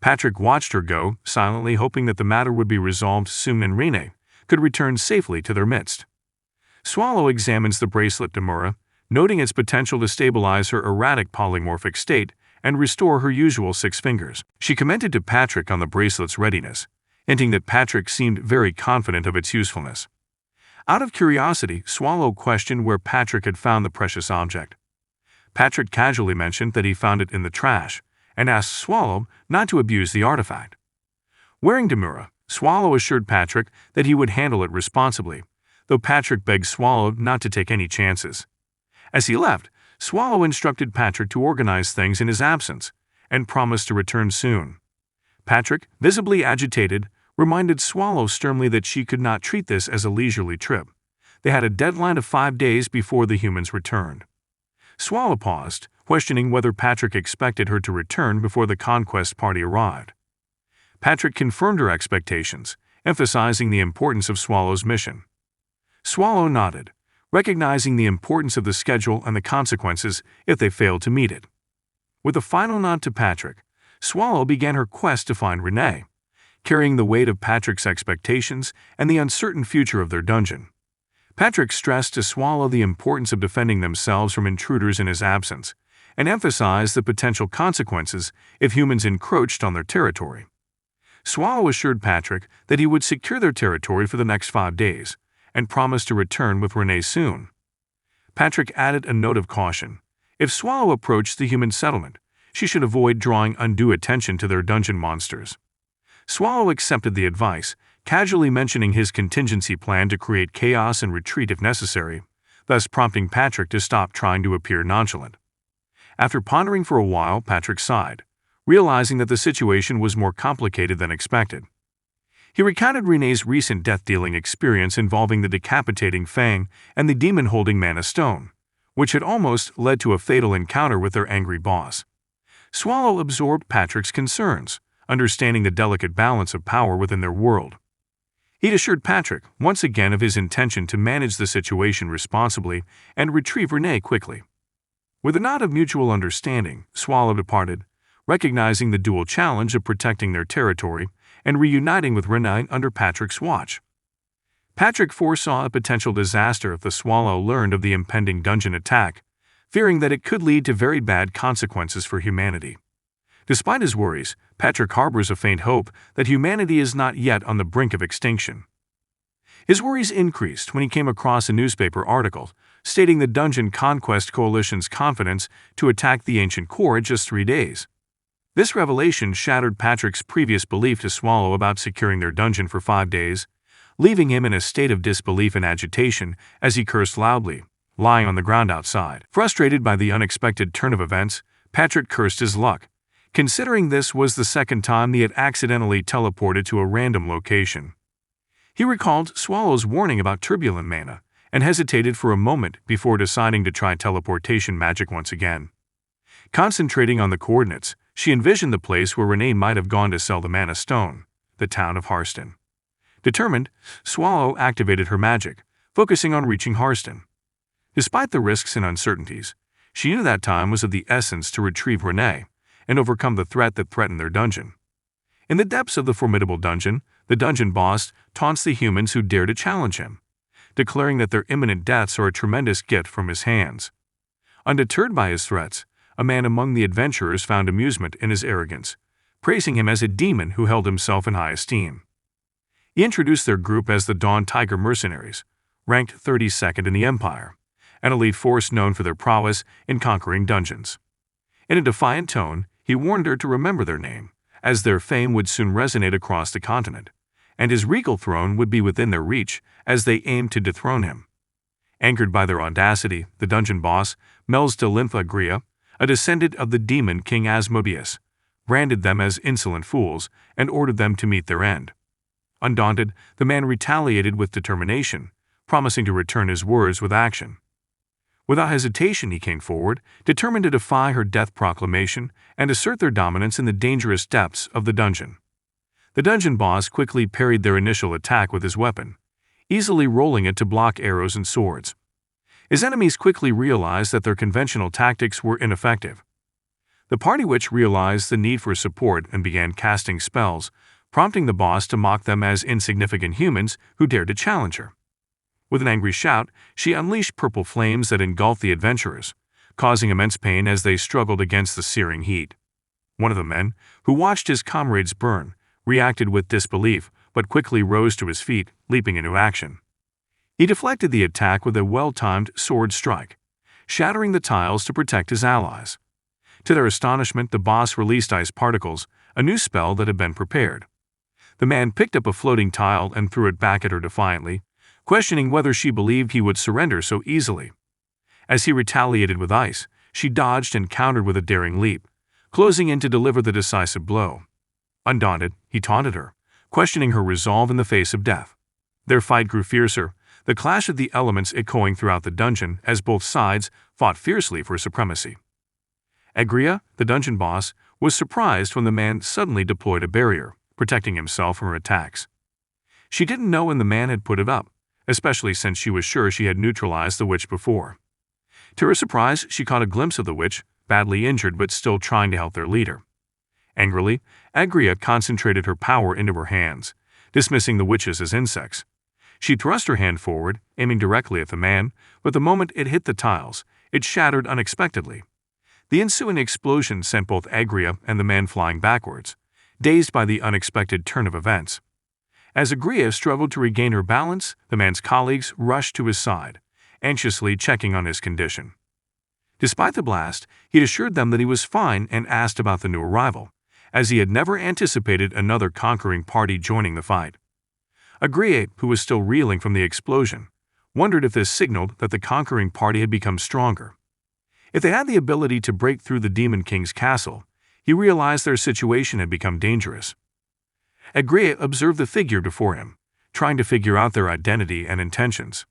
Patrick watched her go, silently hoping that the matter would be resolved soon and Renee could return safely to their midst. Swallow examines the bracelet demurrer, noting its potential to stabilize her erratic polymorphic state and restore her usual 6 fingers. She commented to Patrick on the bracelet's readiness, hinting that Patrick seemed very confident of its usefulness. Out of curiosity, Swallow questioned where Patrick had found the precious object. Patrick casually mentioned that he found it in the trash, and asked Swallow not to abuse the artifact. Wearing demurrer, Swallow assured Patrick that he would handle it responsibly, though Patrick begged Swallow not to take any chances. As he left, Swallow instructed Patrick to organize things in his absence, and promised to return soon. Patrick, visibly agitated, reminded Swallow sternly that she could not treat this as a leisurely trip. They had a deadline of 5 days before the humans returned. Swallow paused, questioning whether Patrick expected her to return before the conquest party arrived. Patrick confirmed her expectations, emphasizing the importance of Swallow's mission. Swallow nodded, recognizing the importance of the schedule and the consequences if they failed to meet it. With a final nod to Patrick, Swallow began her quest to find Renee, carrying the weight of Patrick's expectations and the uncertain future of their dungeon. Patrick stressed to Swallow the importance of defending themselves from intruders in his absence, and emphasized the potential consequences if humans encroached on their territory. Swallow assured Patrick that he would secure their territory for the next 5 days, and promised to return with Renee soon. Patrick added a note of caution. If Swallow approached the human settlement, she should avoid drawing undue attention to their dungeon monsters. Swallow accepted the advice, casually mentioning his contingency plan to create chaos and retreat if necessary, thus prompting Patrick to stop trying to appear nonchalant. After pondering for a while, Patrick sighed, realizing that the situation was more complicated than expected. He recounted Renee's recent death-dealing experience involving the decapitating fang and the demon-holding mana stone, which had almost led to a fatal encounter with their angry boss. Swallow absorbed Patrick's concerns, understanding the delicate balance of power within their world. He'd assured Patrick once again of his intention to manage the situation responsibly and retrieve Renee quickly. With a nod of mutual understanding, Swallow departed, recognizing the dual challenge of protecting their territory and reuniting with Renee under Patrick's watch. Patrick foresaw a potential disaster if the Swallow learned of the impending dungeon attack, fearing that it could lead to very bad consequences for humanity. Despite his worries, Patrick harbors a faint hope that humanity is not yet on the brink of extinction. His worries increased when he came across a newspaper article stating the Dungeon Conquest Coalition's confidence to attack the ancient core in just 3 days. This revelation shattered Patrick's previous belief to Swallow about securing their dungeon for 5 days, leaving him in a state of disbelief and agitation as he cursed loudly, lying on the ground outside. Frustrated by the unexpected turn of events, Patrick cursed his luck, considering this was the second time he had accidentally teleported to a random location. He recalled Swallow's warning about turbulent mana and hesitated for a moment before deciding to try teleportation magic once again. Concentrating on the coordinates, she envisioned the place where Renee might have gone to sell the mana stone, the town of Harston. Determined, Swallow activated her magic, focusing on reaching Harston. Despite the risks and uncertainties, she knew that time was of the essence to retrieve Renee and overcome the threat that threatened their dungeon. In the depths of the formidable dungeon, the dungeon boss taunts the humans who dare to challenge him, declaring that their imminent deaths are a tremendous gift from his hands. Undeterred by his threats, a man among the adventurers found amusement in his arrogance, praising him as a demon who held himself in high esteem. He introduced their group as the Dawn Tiger Mercenaries, ranked 32nd in the Empire, an elite force known for their prowess in conquering dungeons. In a defiant tone, he warned her to remember their name, as their fame would soon resonate across the continent, and his regal throne would be within their reach as they aimed to dethrone him. Angered by their audacity, the dungeon boss, Mels de Lympha Agria, a descendant of the demon King Asmodeus, branded them as insolent fools and ordered them to meet their end. Undaunted, the man retaliated with determination, promising to return his words with action. Without hesitation he came forward, determined to defy her death proclamation and assert their dominance in the dangerous depths of the dungeon. The dungeon boss quickly parried their initial attack with his weapon, easily rolling it to block arrows and swords. His enemies quickly realized that their conventional tactics were ineffective. The party witch realized the need for support and began casting spells, prompting the boss to mock them as insignificant humans who dared to challenge her. With an angry shout, she unleashed purple flames that engulfed the adventurers, causing immense pain as they struggled against the searing heat. One of the men, who watched his comrades burn, reacted with disbelief but quickly rose to his feet, leaping into action. He deflected the attack with a well-timed sword strike, shattering the tiles to protect his allies. To their astonishment, the boss released ice particles, a new spell that had been prepared. The man picked up a floating tile and threw it back at her defiantly, questioning whether she believed he would surrender so easily. As he retaliated with ice, she dodged and countered with a daring leap, closing in to deliver the decisive blow. Undaunted, he taunted her, questioning her resolve in the face of death. Their fight grew fiercer, the clash of the elements echoing throughout the dungeon as both sides fought fiercely for supremacy. Agria, the dungeon boss, was surprised when the man suddenly deployed a barrier, protecting himself from her attacks. She didn't know when the man had put it up, especially since she was sure she had neutralized the witch before. To her surprise, she caught a glimpse of the witch, badly injured but still trying to help their leader. Angrily, Agria concentrated her power into her hands, dismissing the witches as insects. She thrust her hand forward, aiming directly at the man, but the moment it hit the tiles, it shattered unexpectedly. The ensuing explosion sent both Agria and the man flying backwards, dazed by the unexpected turn of events. As Agria struggled to regain her balance, the man's colleagues rushed to his side, anxiously checking on his condition. Despite the blast, he assured them that he was fine and asked about the new arrival, as he had never anticipated another conquering party joining the fight. Agria, who was still reeling from the explosion, wondered if this signaled that the conquering party had become stronger. If they had the ability to break through the Demon King's castle, he realized their situation had become dangerous. Agria observed the figure before him, trying to figure out their identity and intentions.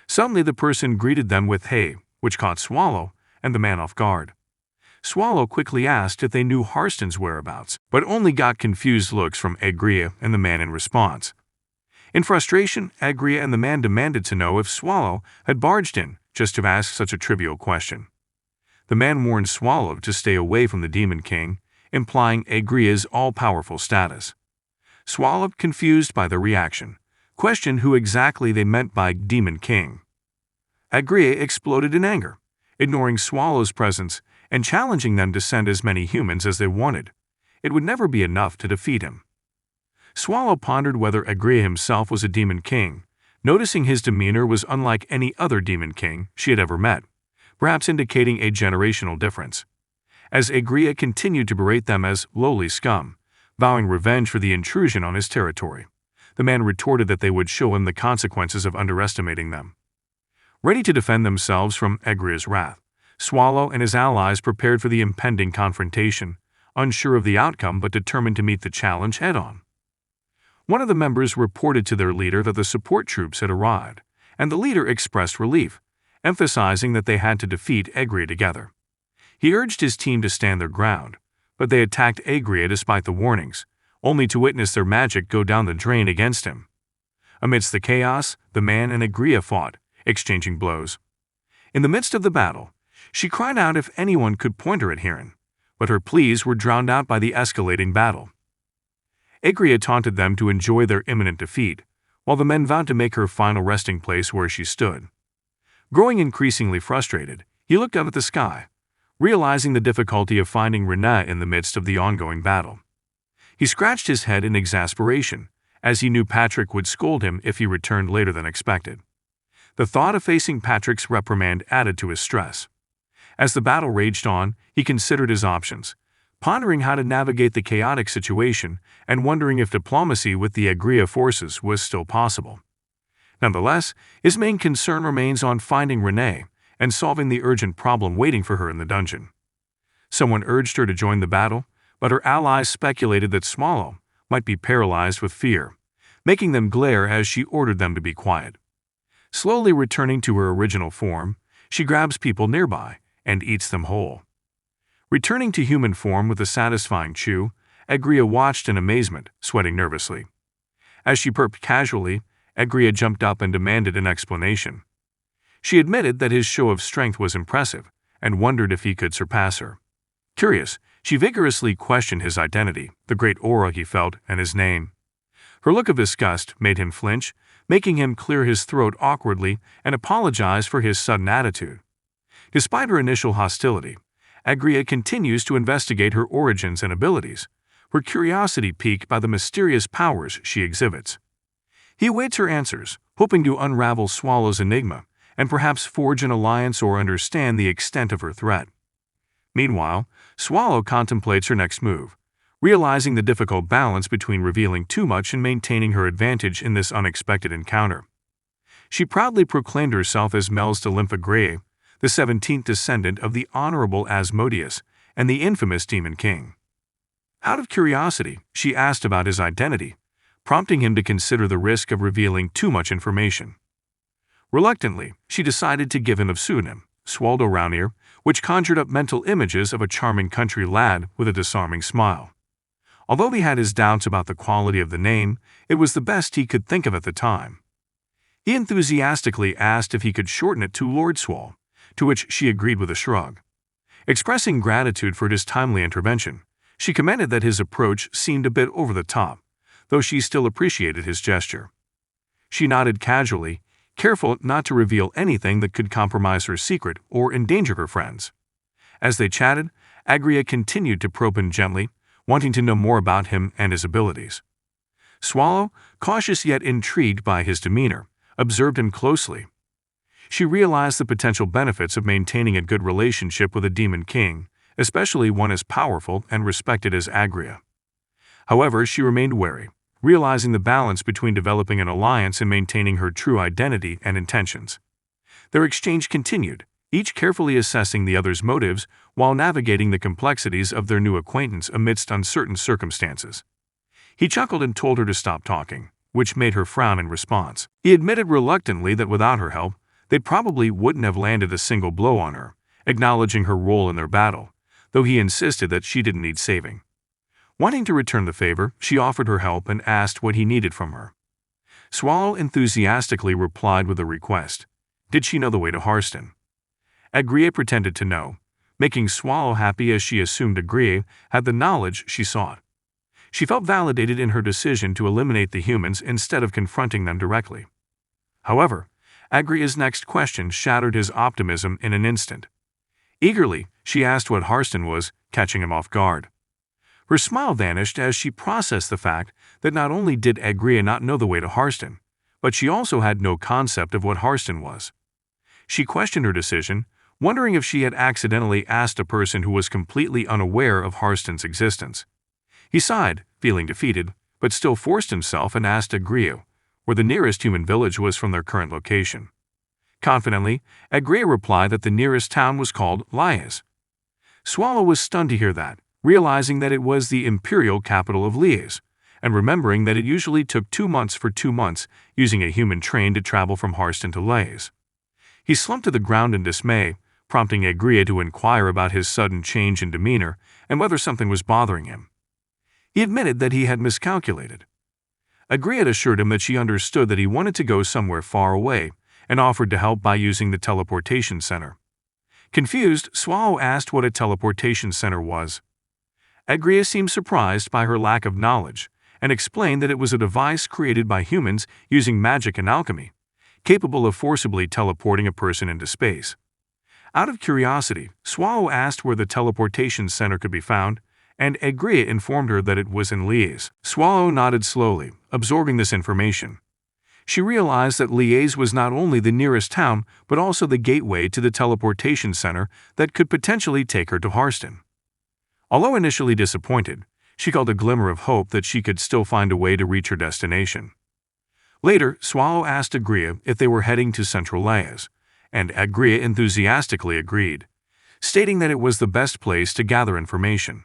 Suddenly the person greeted them with "Hey," which caught Swallow and the man off guard. Swallow quickly asked if they knew Harston's whereabouts, but only got confused looks from Agria and the man in response. In frustration, Agria and the man demanded to know if Swallow had barged in just to ask such a trivial question. The man warned Swallow to stay away from the Demon King, implying Agria's all-powerful status. Swallow, confused by their reaction, questioned who exactly they meant by Demon King. Agria exploded in anger, ignoring Swallow's presence and challenging them to send as many humans as they wanted. It would never be enough to defeat him. Swallow pondered whether Agria himself was a Demon King, noticing his demeanor was unlike any other Demon King she had ever met, perhaps indicating a generational difference. As Agria continued to berate them as lowly scum, vowing revenge for the intrusion on his territory, the man retorted that they would show him the consequences of underestimating them. Ready to defend themselves from Agria's wrath, Swallow and his allies prepared for the impending confrontation, unsure of the outcome but determined to meet the challenge head-on. One of the members reported to their leader that the support troops had arrived, and the leader expressed relief, emphasizing that they had to defeat Agria together. He urged his team to stand their ground, but they attacked Agria despite the warnings, only to witness their magic go down the drain against him. Amidst the chaos, the man and Agria fought, exchanging blows. In the midst of the battle, she cried out if anyone could point her at Hiran, but her pleas were drowned out by the escalating battle. Agria taunted them to enjoy their imminent defeat, while the men vowed to make her final resting place where she stood. Growing increasingly frustrated, he looked up at the sky, realizing the difficulty of finding Renee in the midst of the ongoing battle. He scratched his head in exasperation, as he knew Patrick would scold him if he returned later than expected. The thought of facing Patrick's reprimand added to his stress. As the battle raged on, he considered his options, pondering how to navigate the chaotic situation and wondering if diplomacy with the Agria forces was still possible. Nonetheless, his main concern remains on finding Renee and solving the urgent problem waiting for her in the dungeon. Someone urged her to join the battle, but her allies speculated that Swallow might be paralyzed with fear, making them glare as she ordered them to be quiet. Slowly returning to her original form, she grabs people nearby and eats them whole. Returning to human form with a satisfying chew, Agria watched in amazement, sweating nervously. As she burped casually, Agria jumped up and demanded an explanation. She admitted that his show of strength was impressive and wondered if he could surpass her. Curious, she vigorously questioned his identity, the great aura he felt, and his name. Her look of disgust made him flinch, making him clear his throat awkwardly and apologize for his sudden attitude. Despite her initial hostility, Agria continues to investigate her origins and abilities, her curiosity piqued by the mysterious powers she exhibits. He awaits her answers, hoping to unravel Swallow's enigma and perhaps forge an alliance or understand the extent of her threat. Meanwhile, Swallow contemplates her next move, realizing the difficult balance between revealing too much and maintaining her advantage in this unexpected encounter. She proudly proclaimed herself as Mel's Lympha Grey, the 17th descendant of the Honorable Asmodeus and the infamous Demon King. Out of curiosity, she asked about his identity, prompting him to consider the risk of revealing too much information. Reluctantly, she decided to give him a pseudonym, Swaldo Roundear, which conjured up mental images of a charming country lad with a disarming smile. Although he had his doubts about the quality of the name, it was the best he could think of at the time. He enthusiastically asked if he could shorten it to Lord Swall, to which she agreed with a shrug. Expressing gratitude for his timely intervention, she commented that his approach seemed a bit over the top, though she still appreciated his gesture. She nodded casually, careful not to reveal anything that could compromise her secret or endanger her friends. As they chatted, Agria continued to probe him gently, wanting to know more about him and his abilities. Swallow, cautious yet intrigued by his demeanor, observed him closely. She realized the potential benefits of maintaining a good relationship with a demon king, especially one as powerful and respected as Agria. However, she remained wary, realizing the balance between developing an alliance and maintaining her true identity and intentions. Their exchange continued, each carefully assessing the other's motives while navigating the complexities of their new acquaintance amidst uncertain circumstances. He chuckled and told her to stop talking, which made her frown in response. He admitted reluctantly that without her help, they probably wouldn't have landed a single blow on her, acknowledging her role in their battle, though he insisted that she didn't need saving. Wanting to return the favor, she offered her help and asked what he needed from her. Swallow enthusiastically replied with a request. Did she know the way to Harston? Agria pretended to know, making Swallow happy as she assumed Agria had the knowledge she sought. She felt validated in her decision to eliminate the humans instead of confronting them directly. However, Agria's next question shattered his optimism in an instant. Eagerly, she asked what Harston was, catching him off guard. Her smile vanished as she processed the fact that not only did Agria not know the way to Harston, but she also had no concept of what Harston was. She questioned her decision, wondering if she had accidentally asked a person who was completely unaware of Harston's existence. He sighed, feeling defeated, but still forced himself and asked Agria where the nearest human village was from their current location. Confidently, Agria replied that the nearest town was called Liaz. Swallow was stunned to hear that, realizing that it was the imperial capital of Liaz, and remembering that it usually took 2 months for 2 months using a human train to travel from Harston to Liaz. He slumped to the ground in dismay, prompting Agria to inquire about his sudden change in demeanor and whether something was bothering him. He admitted that he had miscalculated. Agria assured him that she understood that he wanted to go somewhere far away and offered to help by using the teleportation center. Confused, Swallow asked what a teleportation center was. Agria seemed surprised by her lack of knowledge and explained that it was a device created by humans using magic and alchemy, capable of forcibly teleporting a person into space. Out of curiosity, Swallow asked where the teleportation center could be found, and Agria informed her that it was in Liaz. Swallow nodded slowly, absorbing this information. She realized that Liaz was not only the nearest town, but also the gateway to the teleportation center that could potentially take her to Harston. Although initially disappointed, she felt a glimmer of hope that she could still find a way to reach her destination. Later, Swallow asked Agria if they were heading to Central Liaz, and Agria enthusiastically agreed, stating that it was the best place to gather information.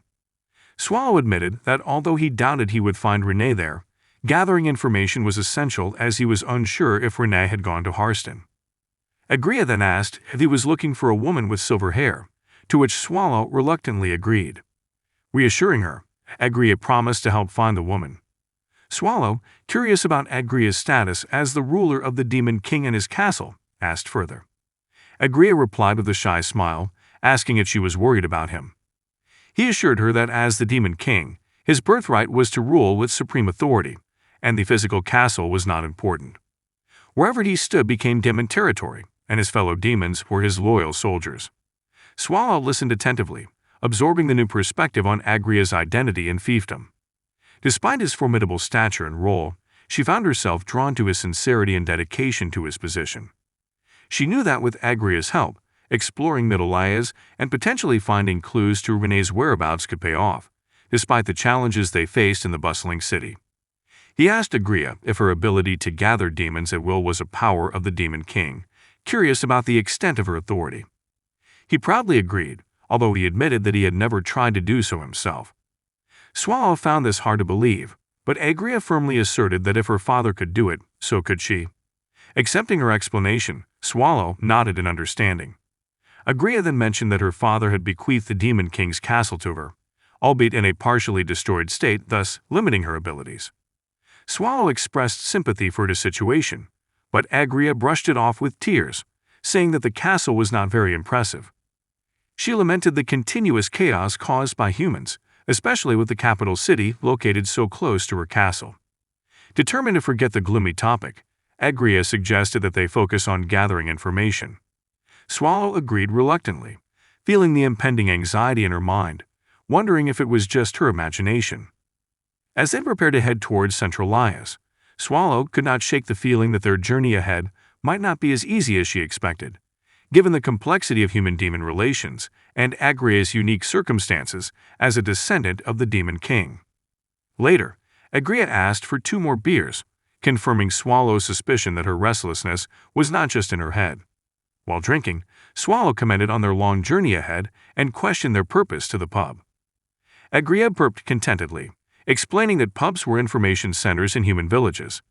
Swallow admitted that although he doubted he would find Renee there, gathering information was essential as he was unsure if Renee had gone to Harston. Agria then asked if he was looking for a woman with silver hair, to which Swallow reluctantly agreed. Reassuring her, Agria promised to help find the woman. Swallow, curious about Agria's status as the ruler of the Demon King and his castle, asked further. Agria replied with a shy smile, asking if she was worried about him. He assured her that as the Demon King, his birthright was to rule with supreme authority, and the physical castle was not important. Wherever he stood became demon territory, and his fellow demons were his loyal soldiers. Swallow listened attentively, absorbing the new perspective on Agria's identity and fiefdom. Despite his formidable stature and role, she found herself drawn to his sincerity and dedication to his position. She knew that with Agria's help, exploring Middle Liaz and potentially finding clues to Renee's whereabouts could pay off, despite the challenges they faced in the bustling city. He asked Agria if her ability to gather demons at will was a power of the Demon King, curious about the extent of her authority. He proudly agreed, although he admitted that he had never tried to do so himself. Swallow found this hard to believe, but Agria firmly asserted that if her father could do it, so could she. Accepting her explanation, Swallow nodded in understanding. Agria then mentioned that her father had bequeathed the Demon King's castle to her, albeit in a partially destroyed state, thus limiting her abilities. Swallow expressed sympathy for the situation, but Agria brushed it off with tears, saying that the castle was not very impressive. She lamented the continuous chaos caused by humans, especially with the capital city located so close to her castle. Determined to forget the gloomy topic, Agria suggested that they focus on gathering information. Swallow agreed reluctantly, feeling the impending anxiety in her mind, wondering if it was just her imagination. As they prepared to head towards Central Liaz, Swallow could not shake the feeling that their journey ahead might not be as easy as she expected, given the complexity of human-demon relations and Agria's unique circumstances as a descendant of the Demon King. Later, Agria asked for 2 more beers, confirming Swallow's suspicion that her restlessness was not just in her head. While drinking, Swallow commented on their long journey ahead and questioned their purpose to the pub. Agria burped contentedly, explaining that pubs were information centers in human villages.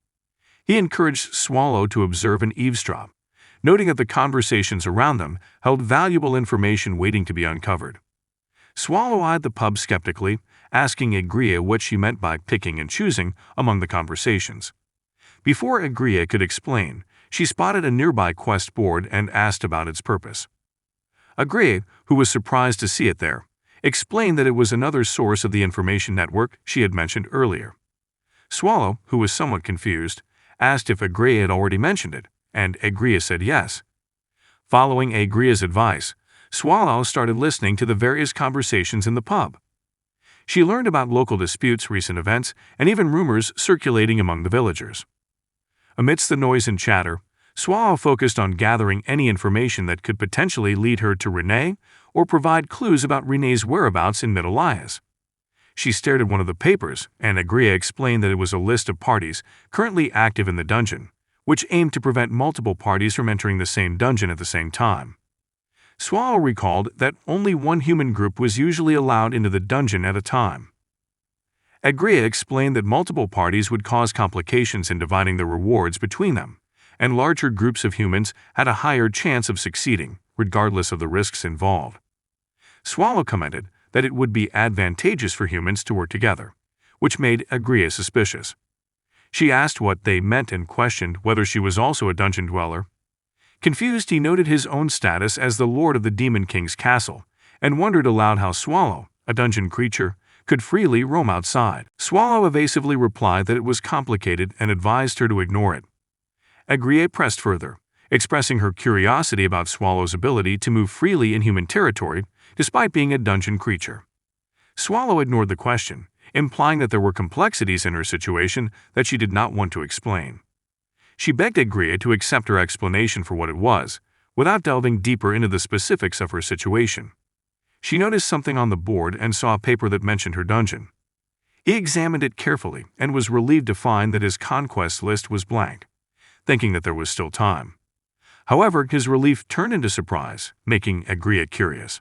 He encouraged Swallow to observe and eavesdrop, noting that the conversations around them held valuable information waiting to be uncovered. Swallow eyed the pub skeptically, asking Agria what she meant by picking and choosing among the conversations. Before Agria could explain, she spotted a nearby quest board and asked about its purpose. Agria, who was surprised to see it there, explained that it was another source of the information network she had mentioned earlier. Swallow, who was somewhat confused, asked if Agria had already mentioned it, and Agria said yes. Following Agria's advice, Swallow started listening to the various conversations in the pub. She learned about local disputes, recent events, and even rumors circulating among the villagers. Amidst the noise and chatter, Swallow focused on gathering any information that could potentially lead her to Renee or provide clues about Renee's whereabouts in Middle Liaz. She stared at one of the papers, and Agria explained that it was a list of parties currently active in the dungeon, which aimed to prevent multiple parties from entering the same dungeon at the same time. Swallow recalled that only one human group was usually allowed into the dungeon at a time. Agria explained that multiple parties would cause complications in dividing the rewards between them, and larger groups of humans had a higher chance of succeeding, regardless of the risks involved. Swallow commented that it would be advantageous for humans to work together, which made Agria suspicious. She asked what they meant and questioned whether she was also a dungeon dweller. Confused, he noted his own status as the lord of the Demon King's castle and wondered aloud how Swallow, a dungeon creature, could freely roam outside. Swallow evasively replied that it was complicated and advised her to ignore it. Agriet pressed further, expressing her curiosity about Swallow's ability to move freely in human territory despite being a dungeon creature. Swallow ignored the question, implying that there were complexities in her situation that she did not want to explain. She begged Agriet to accept her explanation for what it was, without delving deeper into the specifics of her situation. She noticed something on the board and saw a paper that mentioned her dungeon. He examined it carefully and was relieved to find that his conquest list was blank, thinking that there was still time. However, his relief turned into surprise, making Agriet curious.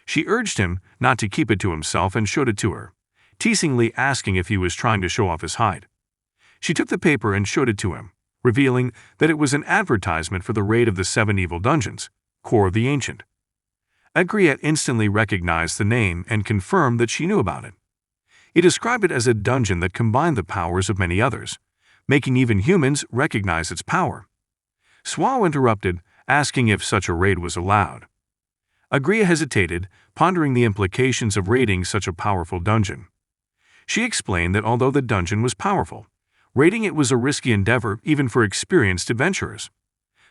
She urged him not to keep it to himself and showed it to her, teasingly asking if he was trying to show off his height. She took the paper and showed it to him, revealing that it was an advertisement for the raid of the 7 evil dungeons, Core of the Ancient. Agriet instantly recognized the name and confirmed that she knew about it. He described it as a dungeon that combined the powers of many others, making even humans recognize its power. Swallow interrupted, asking if such a raid was allowed. Agriet hesitated, pondering the implications of raiding such a powerful dungeon. She explained that although the dungeon was powerful, raiding it was a risky endeavor even for experienced adventurers.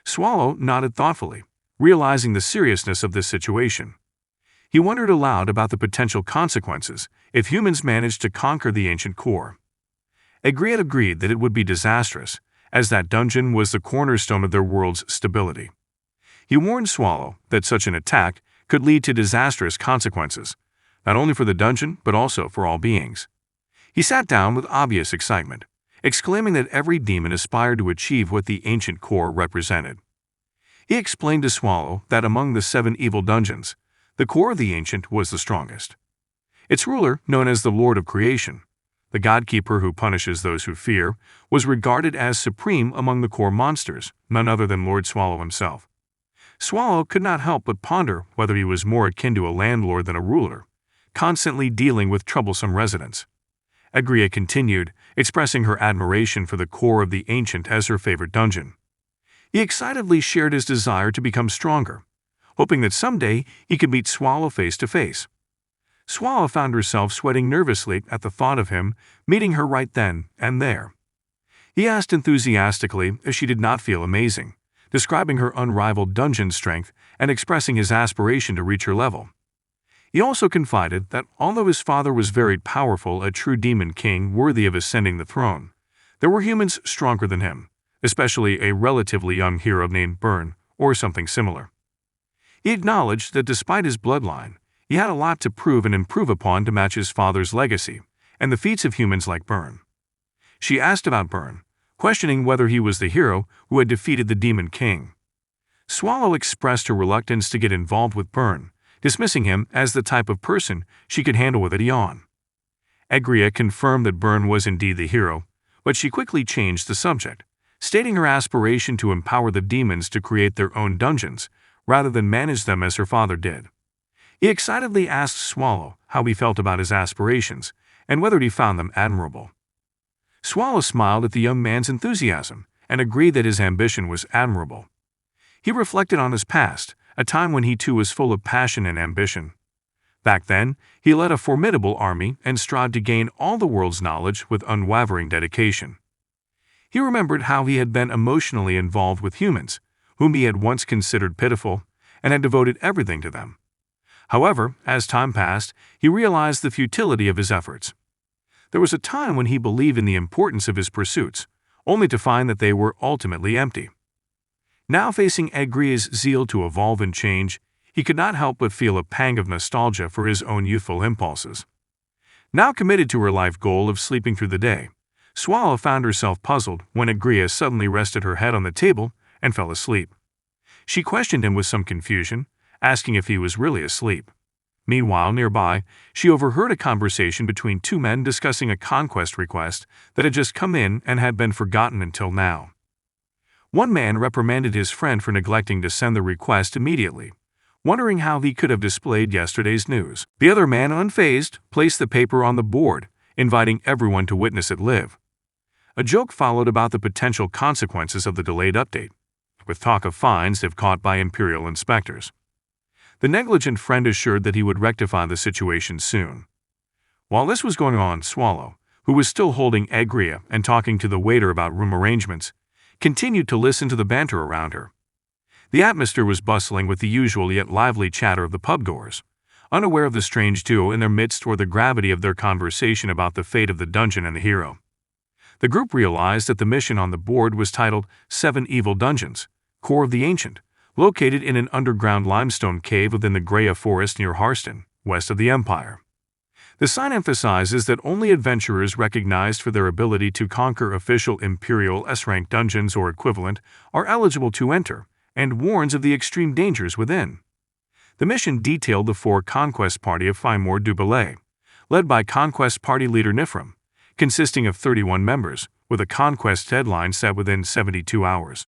Swallow nodded thoughtfully, realizing the seriousness of this situation. He wondered aloud about the potential consequences if humans managed to conquer the ancient core. Agriet agreed that it would be disastrous, as that dungeon was the cornerstone of their world's stability. He warned Swallow that such an attack could lead to disastrous consequences, not only for the dungeon but also for all beings. He sat down with obvious excitement, exclaiming that every demon aspired to achieve what the ancient core represented. He explained to Swallow that among the 7 evil dungeons, the core of the ancient was the strongest. Its ruler, known as the Lord of Creation, the God-keeper who punishes those who fear, was regarded as supreme among the core monsters, none other than Lord Swallow himself. Swallow could not help but ponder whether he was more akin to a landlord than a ruler, constantly dealing with troublesome residents. Agriet continued, expressing her admiration for the core of the ancient as her favorite dungeon. He excitedly shared his desire to become stronger, hoping that someday he could meet Swallow face to face. Swallow found herself sweating nervously at the thought of him meeting her right then and there. He asked enthusiastically if she did not feel amazing, describing her unrivaled dungeon strength and expressing his aspiration to reach her level. He also confided that although his father was very powerful, a true demon king worthy of ascending the throne, there were humans stronger than him, especially a relatively young hero named Burn, or something similar. He acknowledged that despite his bloodline, he had a lot to prove and improve upon to match his father's legacy and the feats of humans like Burn. She asked about Burn, questioning whether he was the hero who had defeated the Demon King. Swallow expressed her reluctance to get involved with Burn, dismissing him as the type of person she could handle with a yawn. Agriet confirmed that Burn was indeed the hero, but she quickly changed the subject, stating her aspiration to empower the demons to create their own dungeons rather than manage them as her father did. He excitedly asked Swallow how he felt about his aspirations and whether he found them admirable. Swallow smiled at the young man's enthusiasm and agreed that his ambition was admirable. He reflected on his past, a time when he too was full of passion and ambition. Back then, he led a formidable army and strived to gain all the world's knowledge with unwavering dedication. He remembered how he had been emotionally involved with humans, whom he had once considered pitiful, and had devoted everything to them. However, as time passed, he realized the futility of his efforts. There was a time when he believed in the importance of his pursuits, only to find that they were ultimately empty. Now facing Agriet's zeal to evolve and change, he could not help but feel a pang of nostalgia for his own youthful impulses. Now committed to her life goal of sleeping through the day, Swallow found herself puzzled when Agriet suddenly rested her head on the table and fell asleep. She questioned him with some confusion, asking if he was really asleep. Meanwhile, nearby, she overheard a conversation between 2 men discussing a conquest request that had just come in and had been forgotten until now. One man reprimanded his friend for neglecting to send the request immediately, wondering how he could have displayed yesterday's news. The other man, unfazed, placed the paper on the board, inviting everyone to witness it live. A joke followed about the potential consequences of the delayed update, with talk of fines if caught by Imperial inspectors. The negligent friend assured that he would rectify the situation soon. While this was going on, Swallow, who was still holding Egria and talking to the waiter about room arrangements, continued to listen to the banter around her. The atmosphere was bustling with the usual yet lively chatter of the pubgoers, unaware of the strange duo in their midst or the gravity of their conversation about the fate of the dungeon and the hero. The group realized that the mission on the board was titled 7 Evil Dungeons, Core of the Ancient, located in an underground limestone cave within the Greya Forest near Harston, west of the Empire. The sign emphasizes that only adventurers recognized for their ability to conquer official Imperial S-rank dungeons or equivalent are eligible to enter, and warns of the extreme dangers within. The mission detailed the 4 conquest party of Fimor du Ballet, led by conquest party leader Nifrim, consisting of 31 members, with a conquest deadline set within 72 hours.